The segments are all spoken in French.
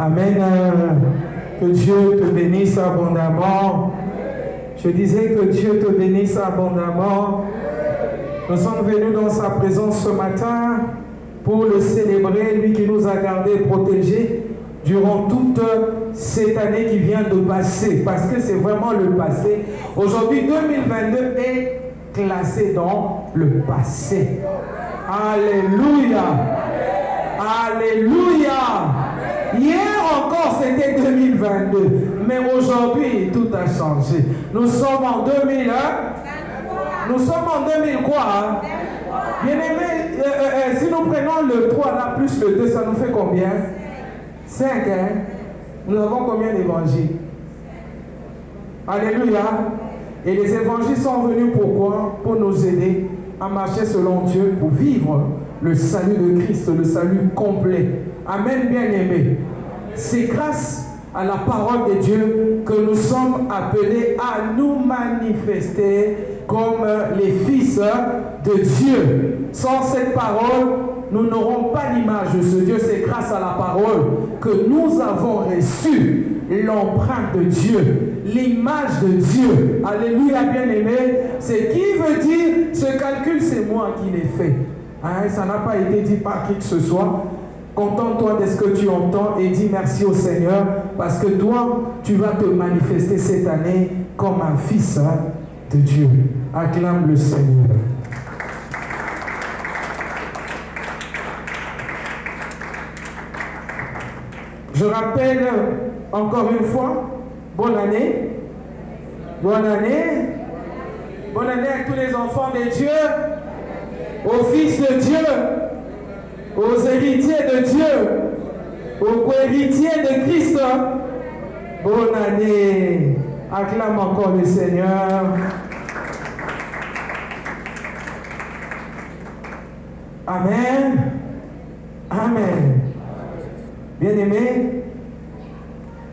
Amen. Que Dieu te bénisse abondamment. Je disais que Dieu te bénisse abondamment. Nous sommes venus dans sa présence ce matin pour le célébrer, lui qui nous a gardés protégés durant toute cette année qui vient de passer, parce que c'est vraiment le passé. Aujourd'hui, 2022 est classé dans le passé. Alléluia. Alléluia. Hier encore, c'était 2022, mais aujourd'hui, tout a changé. Nous sommes en 2001. Nous sommes en 2000 quoi hein? Bien-aimés, si nous prenons le 3 là plus le 2, ça nous fait combien? 5, hein? Nous avons combien d'évangiles? Alléluia. Et les évangiles sont venus pourquoi? Pour nous aider à marcher selon Dieu, pour vivre le salut de Christ, le salut complet. Amen, bien-aimés. C'est grâce à la parole de Dieu que nous sommes appelés à nous manifester comme les fils de Dieu. Sans cette parole, nous n'aurons pas l'image de ce Dieu. C'est grâce à la parole que nous avons reçu l'empreinte de Dieu, l'image de Dieu. Alléluia, bien-aimé. Ce qui veut dire, ce calcul, c'est moi qui l'ai fait. Hein, ça n'a pas été dit par qui que ce soit. Contente-toi de ce que tu entends et dis merci au Seigneur parce que toi, tu vas te manifester cette année comme un fils de Dieu. Acclame le Seigneur. Je rappelle encore une fois, bonne année. Bonne année. Bonne année à tous les enfants de Dieu, aux fils de Dieu, aux héritiers de Dieu, aux co-héritiers de Christ. Bonne année. Acclame encore le Seigneur. Amen. Amen. Bien-aimé,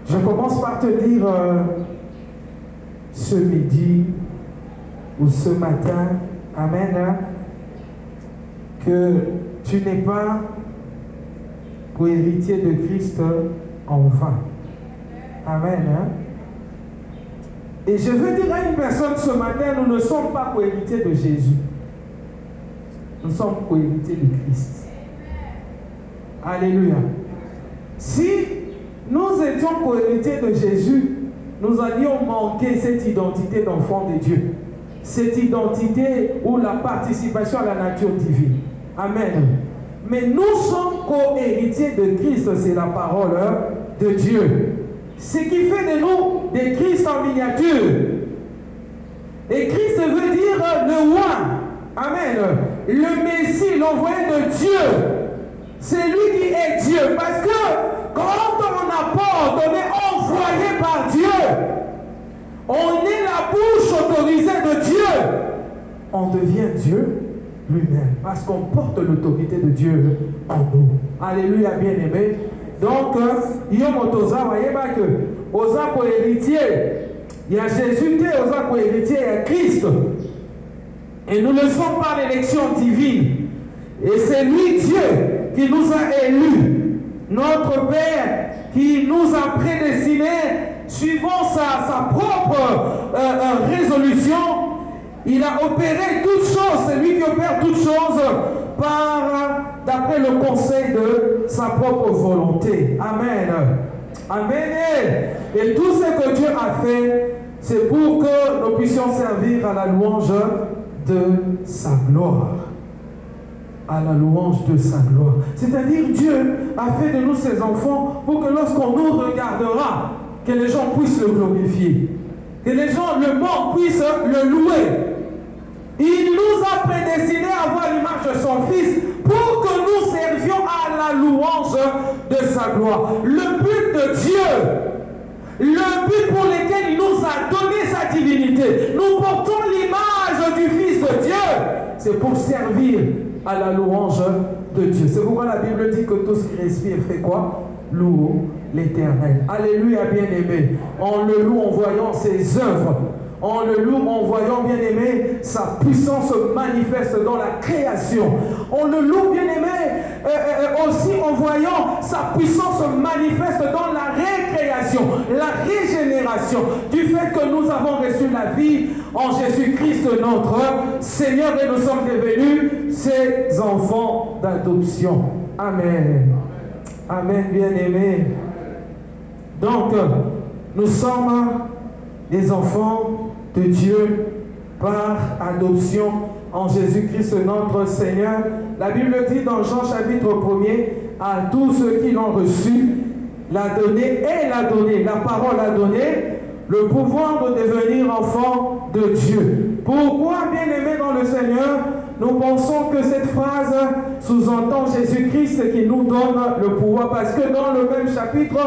je commence par te dire ce midi ou ce matin, amen, que tu n'es pas co-héritier de Christ en vain. Amen. Et je veux dire à une personne ce matin, nous ne sommes pas co-héritiers de Jésus. Nous sommes co-héritiers de Christ. Alléluia. Si nous étions co-héritiers de Jésus, nous allions manquer cette identité d'enfant de Dieu. Cette identité ou la participation à la nature divine. Amen. Mais nous sommes co-héritiers de Christ, c'est la parole de Dieu. Ce qui fait de nous des Christ en miniature. Et Christ veut dire le roi. Amen. Le Messie, l'envoyé de Dieu. C'est lui qui est Dieu. Parce que quand on apporte, on est envoyé par Dieu. On est la bouche autorisée de Dieu. On devient Dieu lui-même. Parce qu'on porte l'autorité de Dieu en nous. Alléluia, bien-aimé. Donc, il y a que osa co-héritier, il y a Jésus qui est osa co-héritier, il y a Christ. Et nous le sommes par l'élection divine. Et c'est lui, Dieu, qui nous a élus. Notre Père qui nous a prédestinés suivant sa propre résolution. Il a opéré toutes choses. C'est lui qui opère toutes choses d'après le conseil de sa propre volonté. Amen. Amen. Et tout ce que Dieu a fait, c'est pour que nous puissions servir à la louange de sa gloire. À la louange de sa gloire. C'est-à-dire Dieu a fait de nous ses enfants pour que lorsqu'on nous regardera, que les gens puissent le glorifier. Que les gens, le monde puisse le louer. Il nous a prédestinés à avoir l'image de son Fils pour que nous servions à la louange de sa gloire. Le but de Dieu, le but pour lequel il nous a donné sa divinité, nous portons l'image du Fils de Dieu, c'est pour servir à la louange de Dieu. C'est pourquoi la Bible dit que tout ce qui respire fait quoi? Loue l'Éternel. Alléluia, bien-aimé. On le loue en voyant ses œuvres. On le loue en voyant, bien-aimé, sa puissance se manifeste dans la création. On le loue, bien-aimé, aussi en voyant sa puissance se manifeste dans la récréation, la régénération, du fait que nous avons reçu la vie en Jésus-Christ notre Seigneur et nous sommes devenus ses enfants d'adoption. Amen. Amen, bien-aimés. Donc, nous sommes des enfants de Dieu par adoption en Jésus-Christ notre Seigneur. La Bible dit dans Jean chapitre 1er, à tous ceux qui l'ont reçu, l'a donné et l'a donné, la parole a donné, le pouvoir de devenir enfant de Dieu. Pourquoi, bien-aimés dans le Seigneur, nous pensons que cette phrase sous-entend Jésus-Christ qui nous donne le pouvoir? Parce que dans le même chapitre,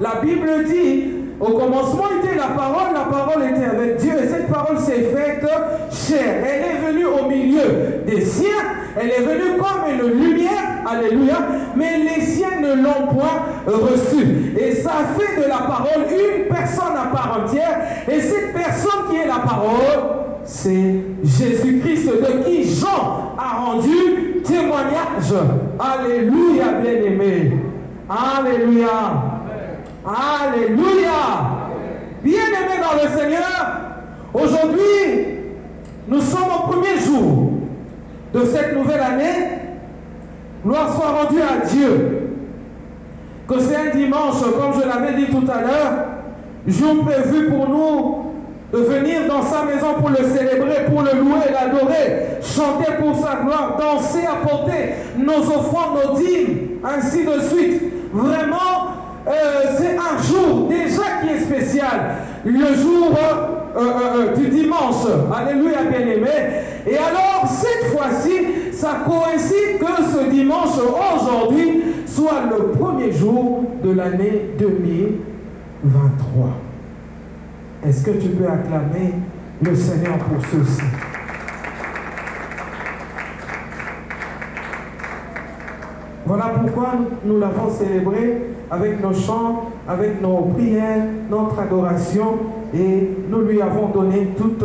la Bible dit, au commencement était la parole était avec Dieu, et cette parole s'est faite chair. Elle est venue au milieu des siens, elle est venue comme une lumière, alléluia, mais les siens ne l'ont point reçue. Et ça fait de la parole une personne à part entière, et cette personne qui est la parole, c'est Jésus-Christ, de qui Jean a rendu témoignage. Alléluia, bien-aimé. Alléluia. Alléluia. Bien-aimés dans le Seigneur, aujourd'hui, nous sommes au premier jour de cette nouvelle année. Gloire soit rendue à Dieu. Que c'est un dimanche, comme je l'avais dit tout à l'heure, jour prévu pour nous de venir dans sa maison pour le célébrer, pour le louer, l'adorer, chanter pour sa gloire, danser, apporter nos offrandes, nos dîmes, ainsi de suite. Vraiment, c'est un jour déjà qui est spécial, le jour du dimanche. Alléluia, bien-aimé. Et alors, cette fois-ci, ça coïncide que ce dimanche, aujourd'hui, soit le premier jour de l'année 2023. Est-ce que tu peux acclamer le Seigneur pour ceci? Voilà pourquoi nous l'avons célébré avec nos chants, avec nos prières, notre adoration, et nous lui avons donné toute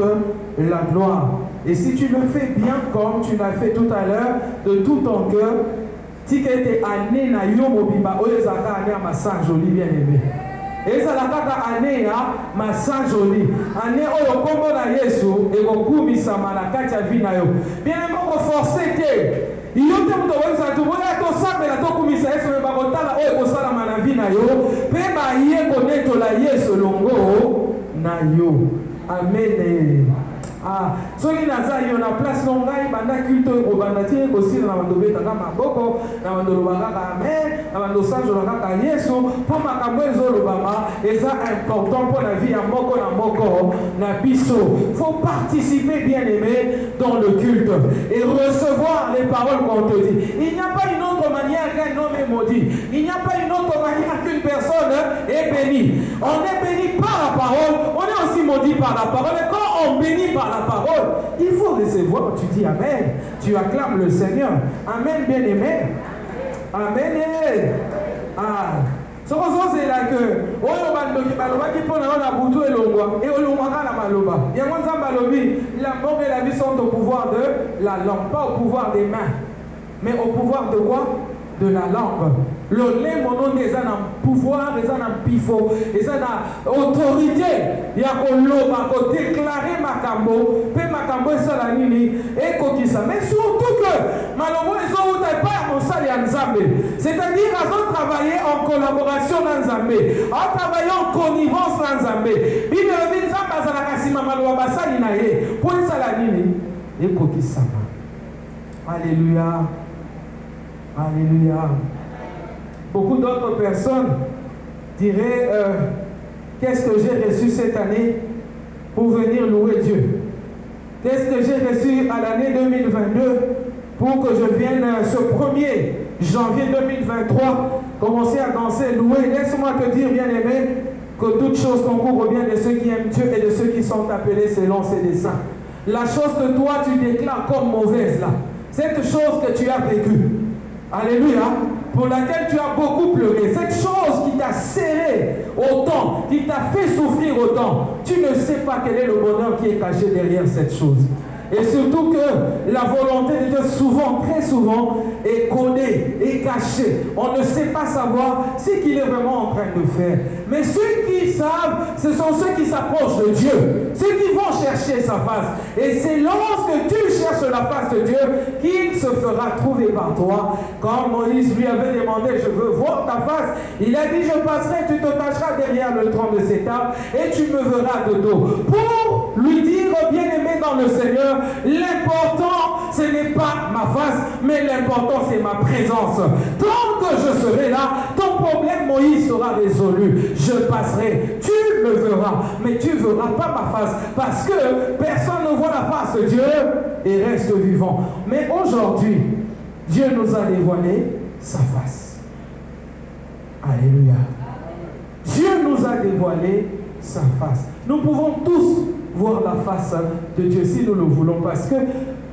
la gloire. Et si tu le fais bien comme tu l'as fait tout à l'heure, de tout ton cœur, tu es année na yo mobimba oyezaka année à massa joli bien-aimé. Et ça la kaka année à massa joli. Année oyo kombo na Yesu et kokumisa malakati ya vie na yo. Bien-aimé ko forcer que il te muto weza tu boya to sabe la to kumisa Yesu me bakotala oyo ko sala na vie na yo. Pe ba ye ko neto la Yesu longo na yo. Amen. Ah, soki naza yo na place longai banda culte ko banda tie ko sila na bando beta kama boko na bando lobaka amen na bando sanjo lobaka Yesu pour makambo ezolobama eza important pour la vie ya moko na moko na biso. Faut participer, bien-aimé, dans le culte et recevoir les paroles qu'on te dit. Il n'y a pas une autre manière qu'un homme est maudit. Il n'y a pas une autre manière qu'une personne est bénie. On est béni par la parole, on est aussi maudit par la parole. Et quand on bénit par la parole, il faut recevoir. Tu dis Amen. Tu acclames le Seigneur. Amen, bien-aimé. Amen. Ah. Ce qu'on c'est là que la mort et la vie sont au pouvoir de la langue, pas au pouvoir des mains, mais au pouvoir de quoi? De la langue. Le lait monon des a un pouvoir, des a un pifo, des a une autorité. Il y a qu'on déclarer Makambo, pe Makambo et Salanini, et Kokisa. Mais surtout que Malomo les autres n'ont pas mon salaire en Zambé. C'est-à-dire qu'ils ont travaillé en collaboration dans Zambé, en travaillant en connivence dans Zambé. Bible dit Zamba Zalakasima Maloa Basalinae, point Salanini, et Kokisa. Alléluia. Alléluia. Beaucoup d'autres personnes diraient qu'est-ce que j'ai reçu cette année pour venir louer Dieu? Qu'est-ce que j'ai reçu à l'année 2022 pour que je vienne ce 1er janvier 2023 commencer à danser, louer? Laisse-moi te dire, bien-aimé, que toute chose concourt au bien de ceux qui aiment Dieu et de ceux qui sont appelés selon ses desseins. La chose que toi tu déclares comme mauvaise là, cette chose que tu as vécue, alléluia, pour laquelle tu as beaucoup pleuré, cette chose qui t'a serré autant, qui t'a fait souffrir autant, tu ne sais pas quel est le bonheur qui est caché derrière cette chose. Et surtout que la volonté de Dieu souvent, très souvent, est codée, est cachée. On ne sait pas savoir ce qu'il est vraiment en train de faire. Mais ceux qui savent, ce sont ceux qui s'approchent de Dieu. Ceux qui vont chercher sa face. Et c'est lorsque tu cherches la face de Dieu qu'il se fera trouver par toi. Quand Moïse lui avait demandé, je veux voir ta face, il a dit, je passerai, tu te cacheras derrière le tronc de cet arbre et tu me verras de dos. Pour lui dire, bien-aimé dans le Seigneur, l'important, ce n'est pas ma face, mais l'important, c'est ma présence. Tant que je serai là, ton problème, Moïse, sera résolu. Je passerai, tu me verras, mais tu ne verras pas ma face, parce que personne ne voit la face de Dieu et reste vivant. Mais aujourd'hui, Dieu nous a dévoilé sa face. Alléluia. Dieu nous a dévoilé sa face. Nous pouvons tous voir la face de Dieu si nous le voulons, parce que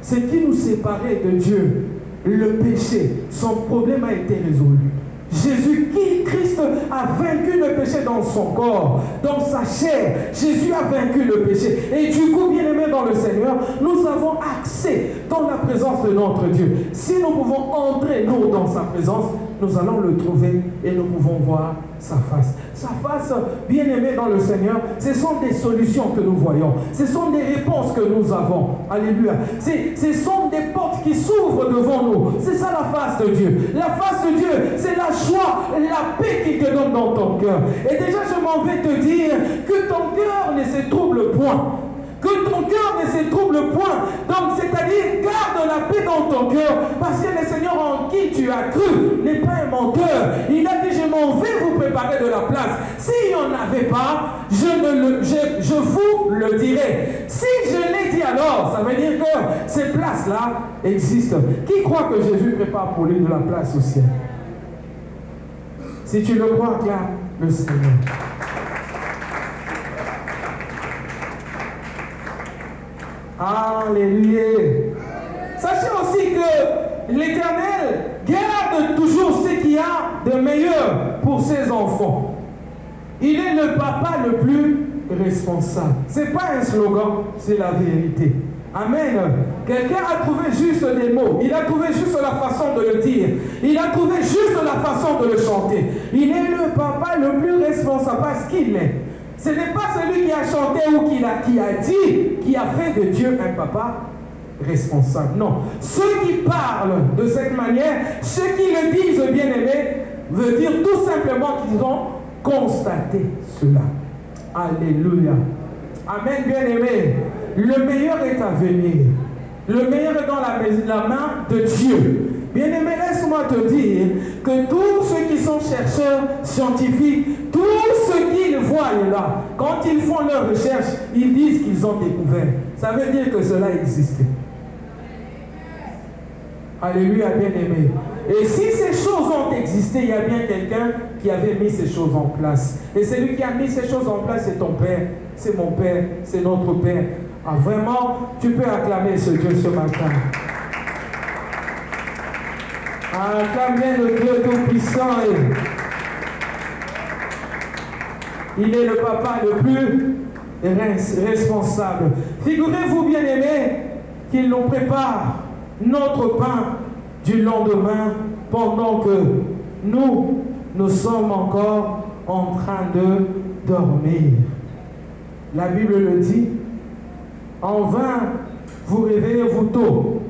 ce qui nous séparait de Dieu, le péché, son problème a été résolu. Jésus-Christ a vaincu le péché dans son corps, dans sa chair. Jésus a vaincu le péché. Et du coup, bien-aimés dans le Seigneur, nous avons accès dans la présence de notre Dieu. Si nous pouvons entrer, nous, dans sa présence, nous allons le trouver et nous pouvons voir sa face. Sa face, bien-aimés dans le Seigneur, ce sont des solutions que nous voyons. Ce sont des réponses que nous avons. Alléluia. Ce sont des portes qui s'ouvrent devant nous. C'est ça la face de Dieu. La face de Dieu, c'est la joie, la paix qu'il te donne dans ton cœur. Et déjà, je m'en vais te dire que ton cœur ne se trouble point. Que ton cœur ne se trouble point. Donc, c'est-à-dire, garde la paix dans ton cœur, parce que le Seigneur en qui tu as cru n'est pas un menteur. Il a dit, je m'en vais vous préparer de la place. S'il n'y en avait pas, je vous le dirai. Si je l'ai dit alors, ça veut dire que ces places-là existent. Qui croit que Jésus prépare pour lui de la place au ciel? Si tu le crois, acclame le Seigneur. Alléluia. Sachez aussi que l'Éternel garde toujours ce qu'il y a de meilleur pour ses enfants. Il est le papa le plus responsable. Ce n'est pas un slogan, c'est la vérité. Amen. Quelqu'un a trouvé juste des mots. Il a trouvé juste la façon de le dire. Il a trouvé juste la façon de le chanter. Il est le papa le plus responsable parce qu'il est. Ce n'est pas celui qui a chanté ou qui a dit, qui a fait de Dieu un papa responsable. Non. Ceux qui parlent de cette manière, ceux qui le disent bien-aimés, veut dire tout simplement qu'ils ont constaté cela. Alléluia. Amen, bien-aimés. Le meilleur est à venir. Le meilleur est dans la main de Dieu. Bien-aimé, laisse-moi te dire que tous ceux qui sont chercheurs scientifiques, tous ceux qu'ils voient là, quand ils font leurs recherches, ils disent qu'ils ont découvert. Ça veut dire que cela existait. Alléluia, bien-aimé. Et si ces choses ont existé, il y a bien quelqu'un qui avait mis ces choses en place. Et celui qui a mis ces choses en place, c'est ton Père, c'est mon Père, c'est notre Père. Ah, vraiment, tu peux acclamer ce Dieu ce matin. Acclame bien le Dieu tout-puissant. Il est le papa le plus responsable. Figurez-vous, bien-aimés, qu'il nous prépare notre pain du lendemain pendant que nous sommes encore en train de dormir. La Bible le dit. En vain, vous réveillez-vous tôt.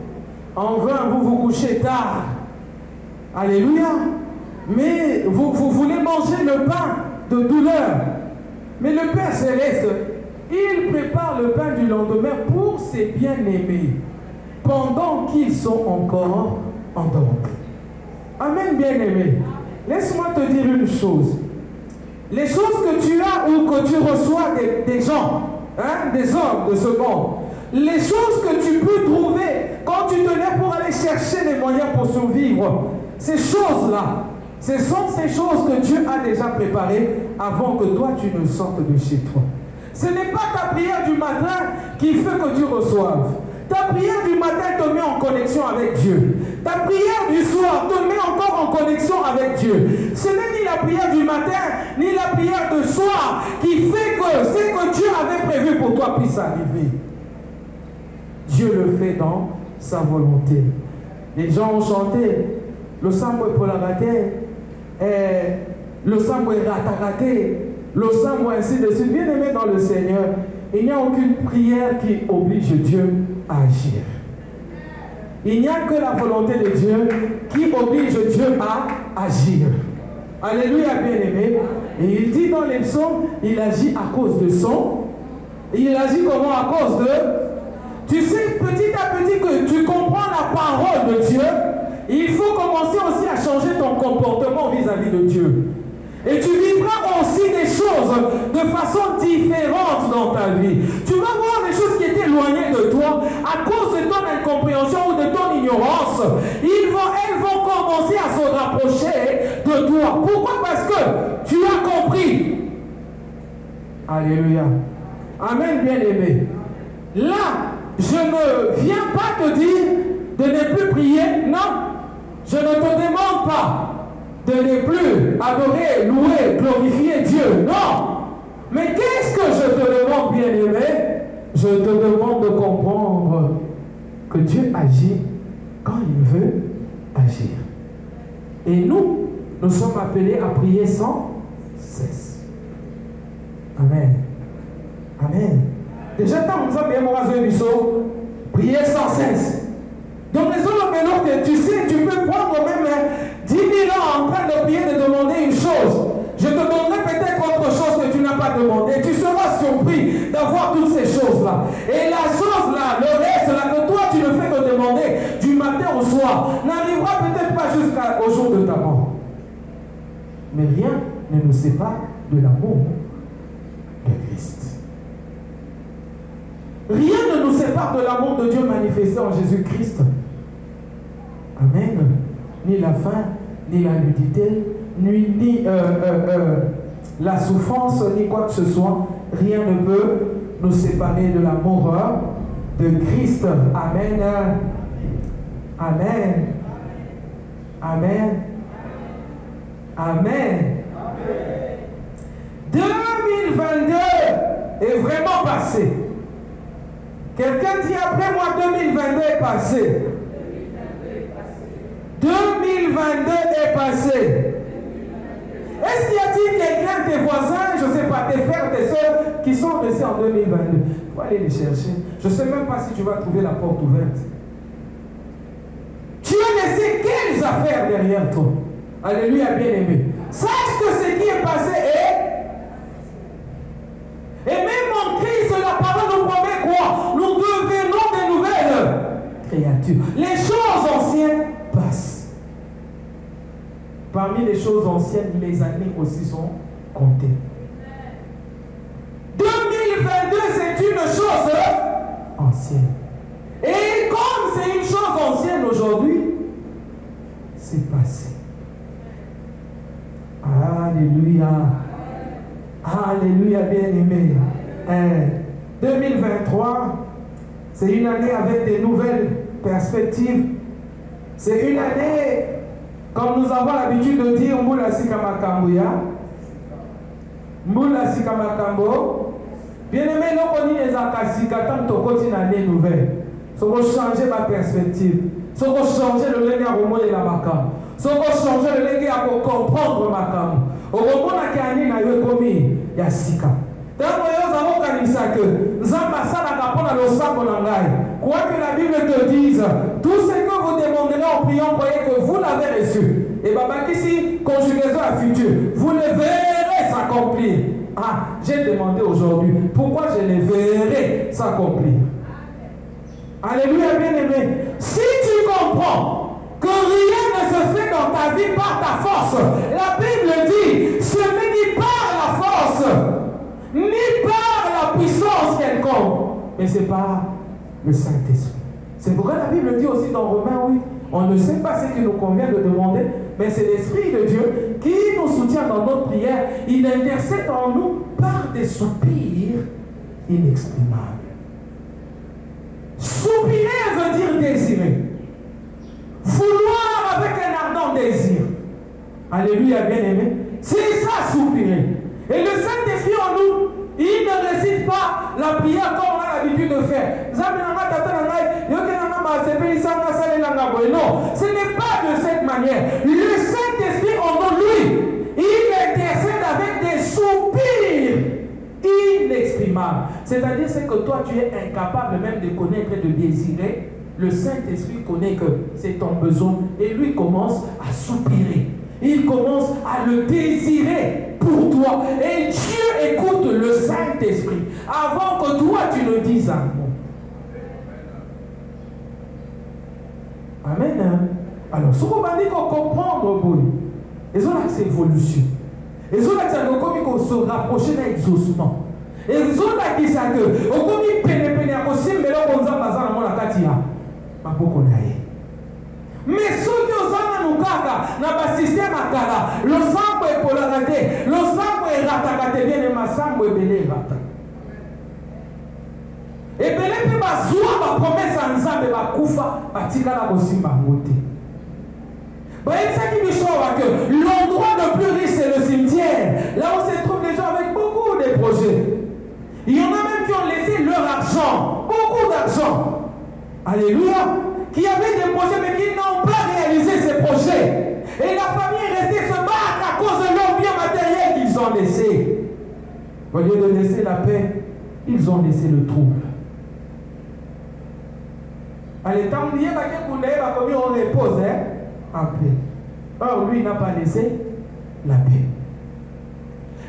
En vain, vous vous couchez tard. Alléluia. Mais vous voulez manger le pain de douleur. Mais le Père Céleste, il prépare le pain du lendemain pour ses bien-aimés, pendant qu'ils sont encore endormis. Amen, bien-aimés. Laisse-moi te dire une chose. Les choses que tu as ou que tu reçois des gens, des hommes de ce monde, les choses que tu peux trouver quand tu te lèves pour aller chercher les moyens pour survivre, ces choses-là, ce sont ces choses que Dieu a déjà préparées avant que toi tu ne sortes de chez toi. Ce n'est pas ta prière du matin qui fait que tu reçoives. Ta prière du matin te met en connexion avec Dieu. Ta prière du soir te met encore en connexion avec Dieu. Ce n'est ni la prière du matin, ni la prière de soir qui fait que ce que Dieu avait prévu pour toi puisse arriver. Dieu le fait dans sa volonté. Les gens ont chanté le sambo pour la rater, le sambo est raté, le sambo ainsi de suite. Bien aimé dans le Seigneur, il n'y a aucune prière qui oblige Dieu à agir. Il n'y a que la volonté de Dieu qui oblige Dieu à agir. Alléluia, bien-aimé. Et il dit dans les psaumes, il agit à cause de son. Il agit comment? À cause de... Tu sais, petit à petit que tu comprends la parole de Dieu, il faut commencer aussi à changer ton comportement vis-à-vis de Dieu. Et tu vivras aussi des choses de façon différente dans ta vie. Tu vas voir des choses qui étaient éloignées de toi à cause de ton incompréhension ou de ton ignorance. Elles vont commencer à se rapprocher de toi. Pourquoi? Parce que tu as compris. Alléluia. Amen, bien-aimé. Là, je ne viens pas te dire de ne plus prier. Non. Je ne te demande pas de ne plus adorer, louer, glorifier Dieu. Non. Mais qu'est-ce que je te demande, bien-aimé? Je te demande de comprendre que Dieu agit quand il veut agir. Et nous sommes appelés à prier sans cesse. Amen. Amen. Déjà, tant que nous avons prier sans cesse. Donc, les autres mélanges, tu sais, tu peux prendre même 10 000 ans en train de prier, de demander une chose. Je te donnerai peut-être autre chose que tu n'as pas demandé. Tu seras surpris d'avoir toutes ces choses-là. Et la chose-là, le reste, là, que toi, tu ne fais que demander du matin au soir, n'arrivera peut-être pas jusqu'au jour de ta mort. Mais rien ne nous sépare de l'amour de Christ. Rien ne nous sépare de l'amour de Dieu manifesté en Jésus-Christ. Amen. Ni la faim, ni la nudité, ni la souffrance, ni quoi que ce soit. Rien ne peut nous séparer de l'amour de Christ. Amen. Amen. Amen. Amen. 2022 est vraiment passé. Quelqu'un dit après moi, 2022 est passé. 2022 est passé. Est-ce qu'il y a-t-il quelqu'un, tes voisins, je ne sais pas, tes frères, tes soeurs, qui sont restés en 2022? Il faut aller les chercher. Je ne sais même pas si tu vas trouver la porte ouverte. Tu as laissé quelles affaires derrière toi? Alléluia, bien-aimé. Sache que ce qui est passé est... Et même en Christ, la parole nous promet quoi? Nous devenons de nouvelles créatures. Les choses anciennes passent. Parmi les choses anciennes, les années aussi sont comptées. 2022, c'est une chose ancienne. Et comme c'est une chose ancienne aujourd'hui, c'est passé. Alléluia. Alléluia, bien-aimé. 2023, c'est une année avec des nouvelles perspectives. C'est une année, comme nous avons l'habitude de dire, Mboula Sikamakamboya. Mboula Sikamakambo. Bien-aimé, nous connaissons les akasika tant que côté une année nouvelle. Ça va changer ma perspective. Ça va changer le lien à Romo et la Makam. Ça va changer le lien à comprendre Makam. Au moment où il y a un commis, il y a Sika. Tant que nous avons organisé que nous avons passé à la parole au sang. Quoi que la Bible te dise, tout ce que vous demanderez en priant, croyez que vous l'avez reçu. Et Baba ici, conjugaison à futur, vous le verrez s'accomplir. Ah, j'ai demandé aujourd'hui, pourquoi je le verrai s'accomplir? Alléluia, bien-aimé. Si tu comprends que rien ne se fait dans ta vie par ta force, la Bible dit, ce n'est ni par la force, ni par la puissance quelconque, mais c'est par le Saint-Esprit. C'est pourquoi la Bible dit aussi dans Romains 8, on ne sait pas ce qu'il nous convient de demander, mais c'est l'Esprit de Dieu qui nous soutient dans notre prière. Il intercède en nous par des soupirs inexprimables. Soupirer veut dire désirer. Vouloir avec un ardent désir. Alléluia, bien-aimé. C'est ça, soupirer. Et le Saint-Esprit en nous, il ne récite pas la prière comme on a l'habitude de faire. incapable. Non, ce n'est pas de cette manière. Le Saint-Esprit en lui, il intercède avec des soupirs inexprimables. C'est-à-dire que toi, tu es incapable même de connaître et de désirer. Le Saint-Esprit connaît que c'est ton besoin et lui commence à soupirer. Il commence à le désirer pour toi. Et Dieu écoute le Saint-Esprit avant que toi tu ne dises un mot. Amen. Alors, ce qu'on va dire qu'on comprendre, ils ont cette évolution. Ils ont se rapprocher d'un exaucement. Et ils ont dit ça que, au commis pénépené à aussi, mais là, on a pas ça dans la katia. Ma beaucoup naïe. Mais ceux qui ont nous kaka, n'a pas système à kala, le sang est polarisé, le sang est ratakate bien et ma sang est belé rata. Et belé peut pas zoua ma promesse en zambe ma koufa, patika la aussi ma moté. C'est ça qui me sauve que l'endroit le plus riche c'est le cimetière. Là où se trouvent des gens avec beaucoup de projets. Il y en a même qui ont laissé leur argent, beaucoup d'argent. Alléluia. Qui avaient des projets mais qui n'ont pas réalisé ces projets. Et la famille est restée se battre à cause de leur bien matériel qu'ils ont laissé. Au lieu de laisser la paix, ils ont laissé le trouble. Allez, tant que vous on repose, en paix. Or, lui n'a pas laissé la paix.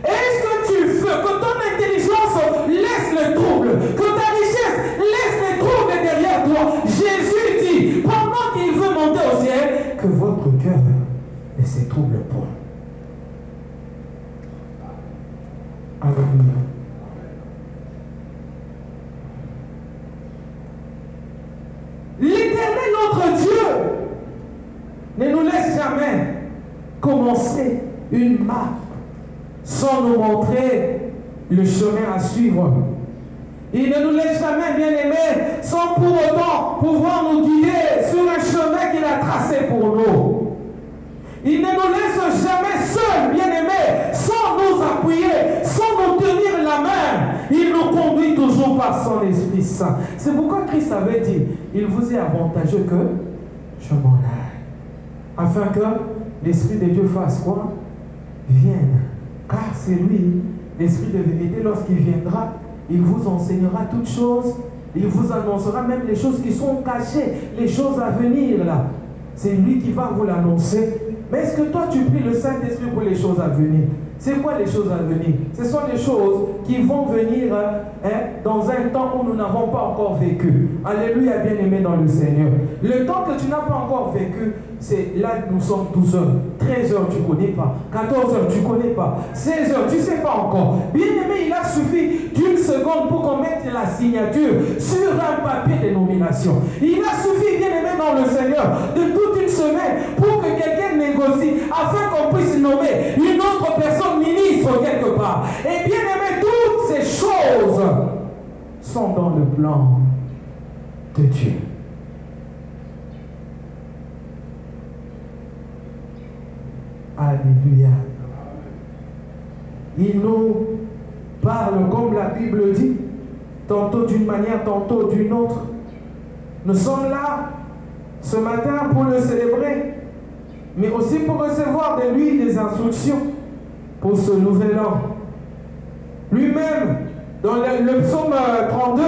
Est-ce que tu veux que ton intelligence laisse le trouble, que ta richesse laisse le trouble derrière toi? Jésus dit, pendant qu'il veut monter au ciel, que votre cœur ne se trouble pas. Alléluia. L'Éternel, notre Dieu, ne nous laisse jamais commencer une marche sans nous montrer le chemin à suivre. Il ne nous laisse jamais, bien-aimés, sans pour autant pouvoir nous guider sur un chemin qu'il a tracé pour nous. Il ne nous laisse jamais seuls, bien-aimés, sans nous appuyer, sans nous tenir la main. Il nous conduit toujours par son Esprit Saint. C'est pourquoi Christ avait dit, il vous est avantageux que je m'en aille. Afin que l'Esprit de Dieu fasse quoi? Vienne. Car c'est lui, l'Esprit de vérité, lorsqu'il viendra, il vous enseignera toutes choses, il vous annoncera même les choses qui sont cachées, les choses à venir là. C'est lui qui va vous l'annoncer. Mais est-ce que toi tu pries le Saint-Esprit pour les choses à venir? C'est quoi les choses à venir? Ce sont les choses qui vont venir dans un temps où nous n'avons pas encore vécu. Alléluia, bien-aimé dans le Seigneur. Le temps que tu n'as pas encore vécu, c'est là que nous sommes 12 heures. 13 heures, tu ne connais pas. 14 heures, tu ne connais pas. 16 heures, tu ne sais pas encore. Bien-aimé, il a suffi d'une seconde pour qu'on mette la signature sur un papier de nomination. Il a suffi, bien-aimé dans le Seigneur, de toute une semaine pour que quelqu'un négocie afin qu'on puisse nommer une autre personne ministre quelque part. Et bien aimé, toutes ces choses sont dans le plan de Dieu. Alléluia. Il nous parle comme la Bible dit, tantôt d'une manière, tantôt d'une autre. Nous sommes là ce matin pour le célébrer, mais aussi pour recevoir de lui des instructions pour ce nouvel an. Lui-même, dans le psaume 32,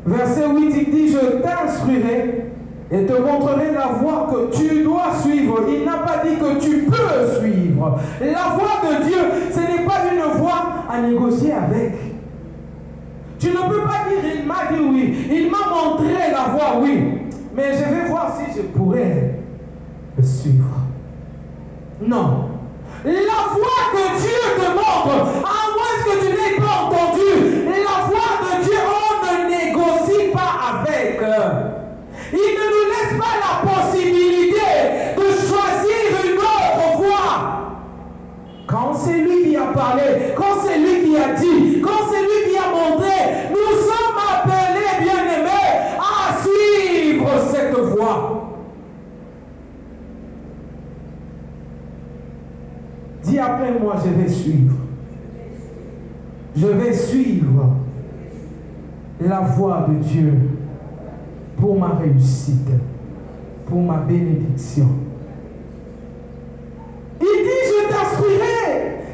verset 8, il dit, je t'instruirai et te montrerai la voie que tu dois suivre. Il n'a pas dit que tu peux suivre. La voie de Dieu, ce n'est pas une voie à négocier avec. Tu ne peux pas dire, il m'a dit oui, il m'a montré la voie, oui, mais je vais voir si je pourrais le suivre. Non. La voie que Dieu te montre, à moins que tu n'aies pas entendu, la voie de Dieu, on ne négocie pas avec. Il ne nous laisse pas la possibilité de choisir une autre voie. Quand c'est lui qui a parlé, quand c'est lui qui a dit, quand c'est lui qui a montré, nous sommes appelés, bien-aimés, à suivre cette voie. Dis après moi, je vais suivre. Je vais suivre la voie de Dieu pour ma réussite. pour ma bénédiction. Il dit, je t'instruirai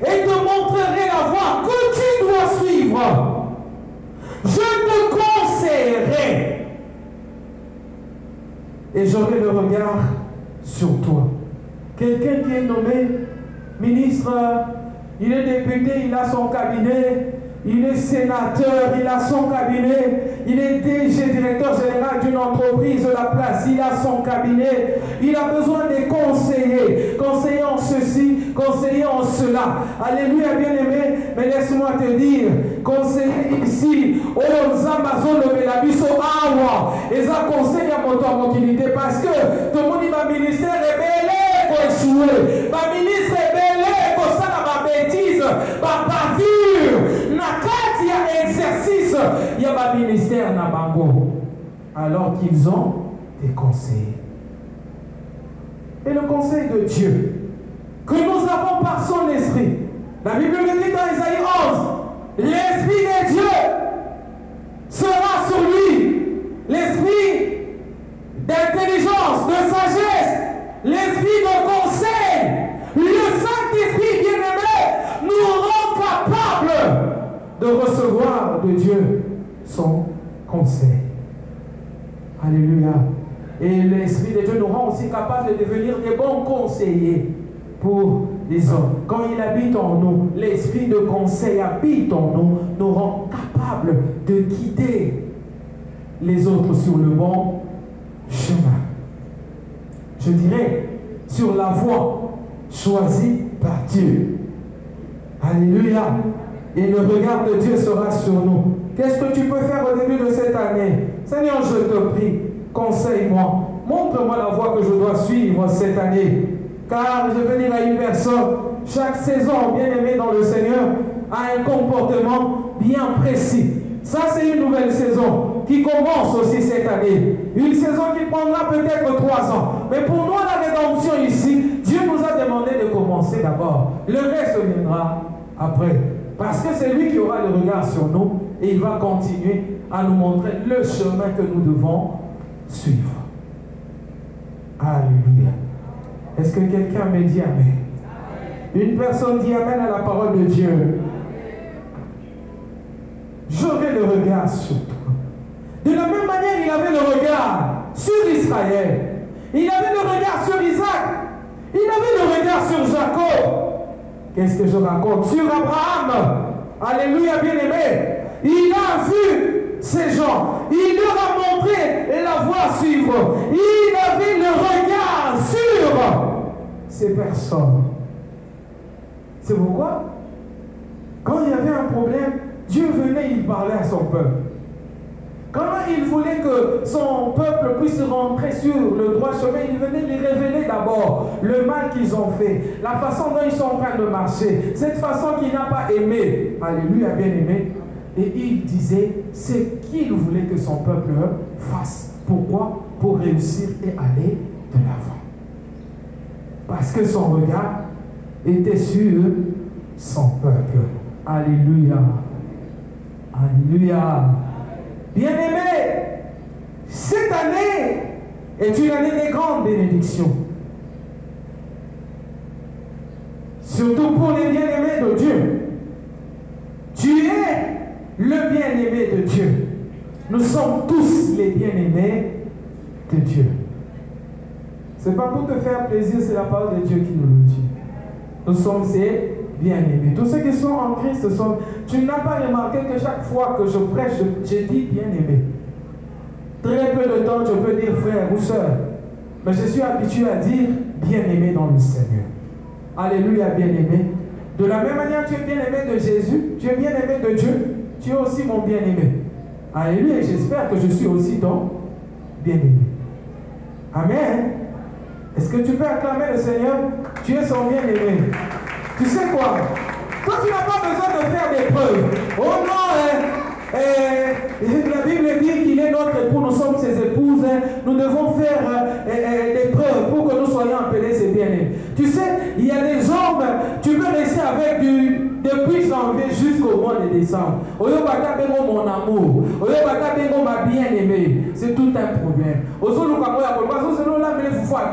et te montrerai la voie que tu dois suivre. Je te conseillerai et j'aurai le regard sur toi. Quelqu'un qui est nommé ministre, il est député, il a son cabinet, il est sénateur, il a son cabinet, il est DG, directeur général d'une entreprise de la place, il a son cabinet, il a besoin des conseillers, conseillers en ceci, conseillers en cela. Alléluia, bien-aimé, mais laisse-moi te dire, conseiller ici, aux Amazon de Belabiso Awa, et ça conseille à mon tranquillité parce que tout le monde dit, ma ministère est belé pour échouer, ma ministre est belé pour ça, ma bêtise, ma bavure. Quand il y a exercice, il y a un ministère na bango. Alors qu'ils ont des conseils. Et le conseil de Dieu, que nous avons par son esprit. La Bible le dit dans Isaïe 11, l'esprit de Dieu sera sur lui. L'esprit d'intelligence, de sagesse, l'esprit de conseil. Le Saint-Esprit bien-aimé nous rend capables de recevoir de Dieu son conseil. Alléluia. Et l'Esprit de Dieu nous rend aussi capables de devenir des bons conseillers pour les hommes. Quand il habite en nous, l'Esprit de conseil habite en nous, nous rend capables de guider les autres sur le bon chemin. Je dirais, sur la voie choisie par Dieu. Alléluia. Et le regard de Dieu sera sur nous. Qu'est-ce que tu peux faire au début de cette année? Seigneur, je te prie, conseille-moi. Montre-moi la voie que je dois suivre cette année. Car je veux dire à une personne, chaque saison, bien-aimée dans le Seigneur, a un comportement bien précis. Ça, c'est une nouvelle saison qui commence aussi cette année. Une saison qui prendra peut-être 3 ans. Mais pour nous, la rédemption ici, Dieu nous a demandé de commencer d'abord. Le reste viendra après. Parce que c'est lui qui aura le regard sur nous et il va continuer à nous montrer le chemin que nous devons suivre. Alléluia. Est-ce que quelqu'un me dit Amen? Une personne dit Amen à la parole de Dieu. J'aurai le regard sur toi. De la même manière, il avait le regard sur Israël. Il avait le regard sur Isaac. Il avait le regard sur Jacob. Qu'est-ce que je raconte? Sur Abraham. Alléluia, bien-aimé. Il a vu ces gens. Il leur a montré la voie à suivre. Il avait le regard sur ces personnes. C'est pourquoi, quand il y avait un problème, Dieu venait, il parlait à son peuple. Quand il voulait que son peuple puisse rentrer sur le droit chemin, il venait lui révéler d'abord le mal qu'ils ont fait, la façon dont ils sont en train de marcher, cette façon qu'il n'a pas aimé. Alléluia, bien aimé. Et il disait ce qu'il voulait que son peuple fasse. Pourquoi? Pour réussir et aller de l'avant. Parce que son regard était sur son peuple. Alléluia. Alléluia. Bien-aimé, cette année est une année de grandes bénédictions. Surtout pour les bien-aimés de Dieu. Tu es le bien-aimé de Dieu. Nous sommes tous les bien-aimés de Dieu. Ce n'est pas pour te faire plaisir, c'est la parole de Dieu qui nous le dit. Nous sommes ces bien-aimés. Tous ceux qui sont en Christ sont... Tu n'as pas remarqué que chaque fois que je prêche, je dis bien-aimé. Très peu de temps, je peux dire frère ou soeur. Mais je suis habitué à dire bien-aimé dans le Seigneur. Alléluia, bien-aimé. De la même manière, tu es bien-aimé de Jésus, tu es bien-aimé de Dieu, tu es aussi mon bien-aimé. Alléluia, et j'espère que je suis aussi ton bien-aimé. Amen. Est-ce que tu peux acclamer le Seigneur? Tu es son bien-aimé. Tu sais quoi? Toi, tu n'as pas besoin de faire des preuves. Oh non, la Bible dit qu'il est notre époux, nous sommes ses épouses. Nous devons faire des preuves pour que nous soyons appelés ses bien-aimés. Tu sais, il y a des hommes, tu peux rester avec depuis janvier jusqu'au mois de décembre. Oyo bata bengo mon amour. bien-aimé. C'est tout un problème.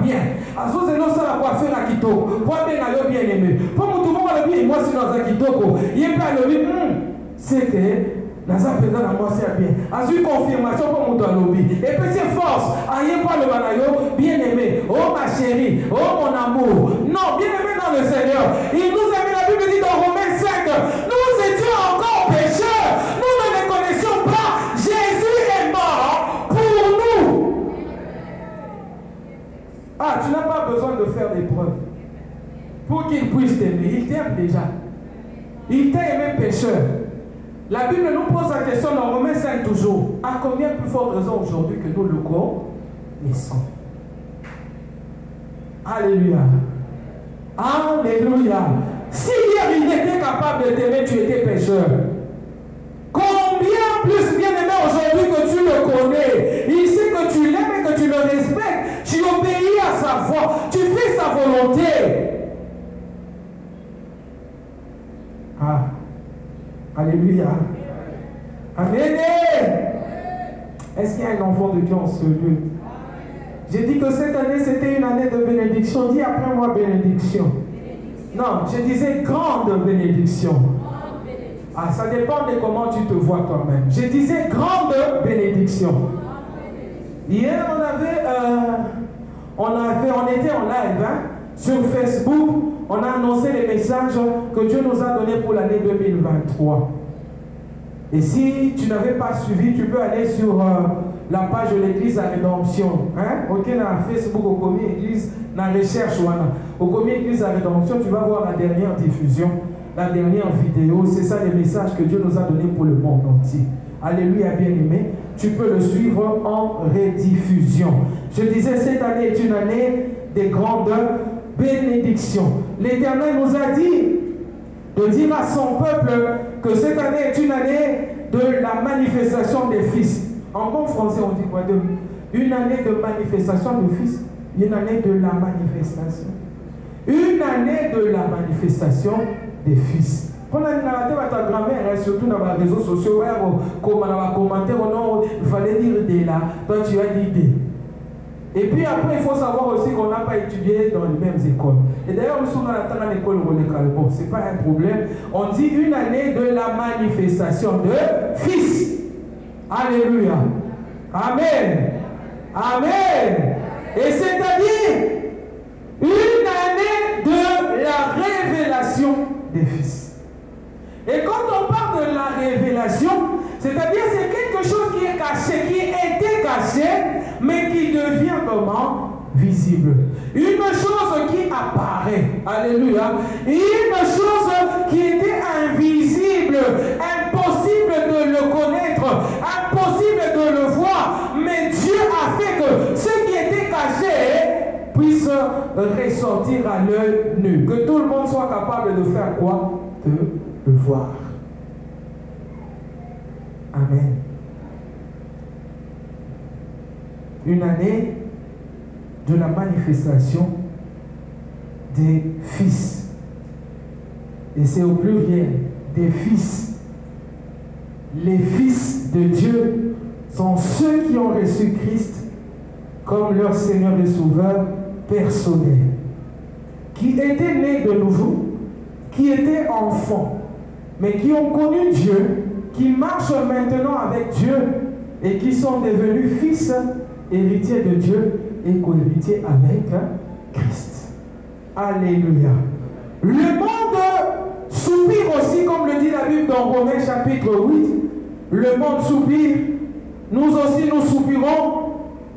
Bien. C'est que Naza présent à moi c'est bien. As une confirmation pour mon lobby. Et puis c'est force. Aïe pas le banayo, bien aimé. Oh ma chérie, oh mon amour. Non, bien aimé dans le Seigneur. Il nous a mis, la Bible dit dans Romains 5, nous étions encore pécheurs. Nous ne les connaissions pas. Jésus est mort pour nous. Ah, tu n'as pas besoin de faire des preuves pour qu'il puisse t'aimer. Il t'aime déjà. Il t'a aimé pécheur. La Bible nous pose la question dans Romains 5 toujours. À combien plus forte raison aujourd'hui que nous le connaissons? Alléluia. Alléluia. Si hier il était capable de t'aimer, tu étais pécheur. Combien plus bien aimé aujourd'hui que tu le connais? Il sait que tu l'aimes et que tu le respectes. Tu obéis à sa voix. Tu fais sa volonté. Ah. Alléluia. Amen. Est-ce qu'il y a un enfant de Dieu en ce lieu? J'ai dit que cette année, c'était une année de bénédiction. Dis après moi bénédiction. Non, je disais grande bénédiction. Ah, ça dépend de comment tu te vois toi-même. Je disais grande bénédiction. Hier, on était en live sur Facebook. On a annoncé les messages que Dieu nous a donnés pour l'année 2023. Et si tu n'avais pas suivi, tu peux aller sur la page de l'église à Rédemption. Ok, dans Facebook, au commis église, dans la recherche, au commis église à Rédemption, tu vas voir la dernière diffusion, la dernière vidéo. C'est ça les messages que Dieu nous a donnés pour le monde entier. Alléluia, bien-aimé. Tu peux le suivre en rediffusion. Je disais, cette année est une année des grandes bénédictions. L'Éternel nous a dit de dire à son peuple que cette année est une année de la manifestation des fils. En bon français, on dit quoi? Une année de manifestation de fils, une année de la manifestation. Une année de la manifestation des fils. Pour la ta grand-mère, surtout dans les réseaux sociaux, comme dans les commentaires, il fallait dire des là, toi tu as dit des. Et puis après, il faut savoir aussi qu'on n'a pas étudié dans les mêmes écoles. Et d'ailleurs, nous sommes dans la école Rolekal. Bon, ce n'est pas un problème. On dit une année de la manifestation de fils. Alléluia. Amen. Amen. Et c'est-à-dire une année de la révélation des fils. Et quand on parle de la révélation, c'est-à-dire c'est quelque chose qui est caché, qui était caché, mais qui devient comment? Visible. Une chose qui apparaît. Alléluia. Une chose qui était invisible, impossible de le connaître, impossible de le voir. Mais Dieu a fait que ce qui était caché puisse ressortir à l'œil nu. Que tout le monde soit capable de faire quoi? De le voir. Amen. Une année de la manifestation des fils. Et c'est au pluriel, des fils. Les fils de Dieu sont ceux qui ont reçu Christ comme leur Seigneur et Sauveur personnel, qui étaient nés de nouveau, qui étaient enfants, mais qui ont connu Dieu, qui marchent maintenant avec Dieu et qui sont devenus fils, héritiers de Dieu et co-héritiers avec Christ. Alléluia. Le monde soupire aussi, comme le dit la Bible dans Romains chapitre 8. Le monde soupire. Nous aussi nous soupirons.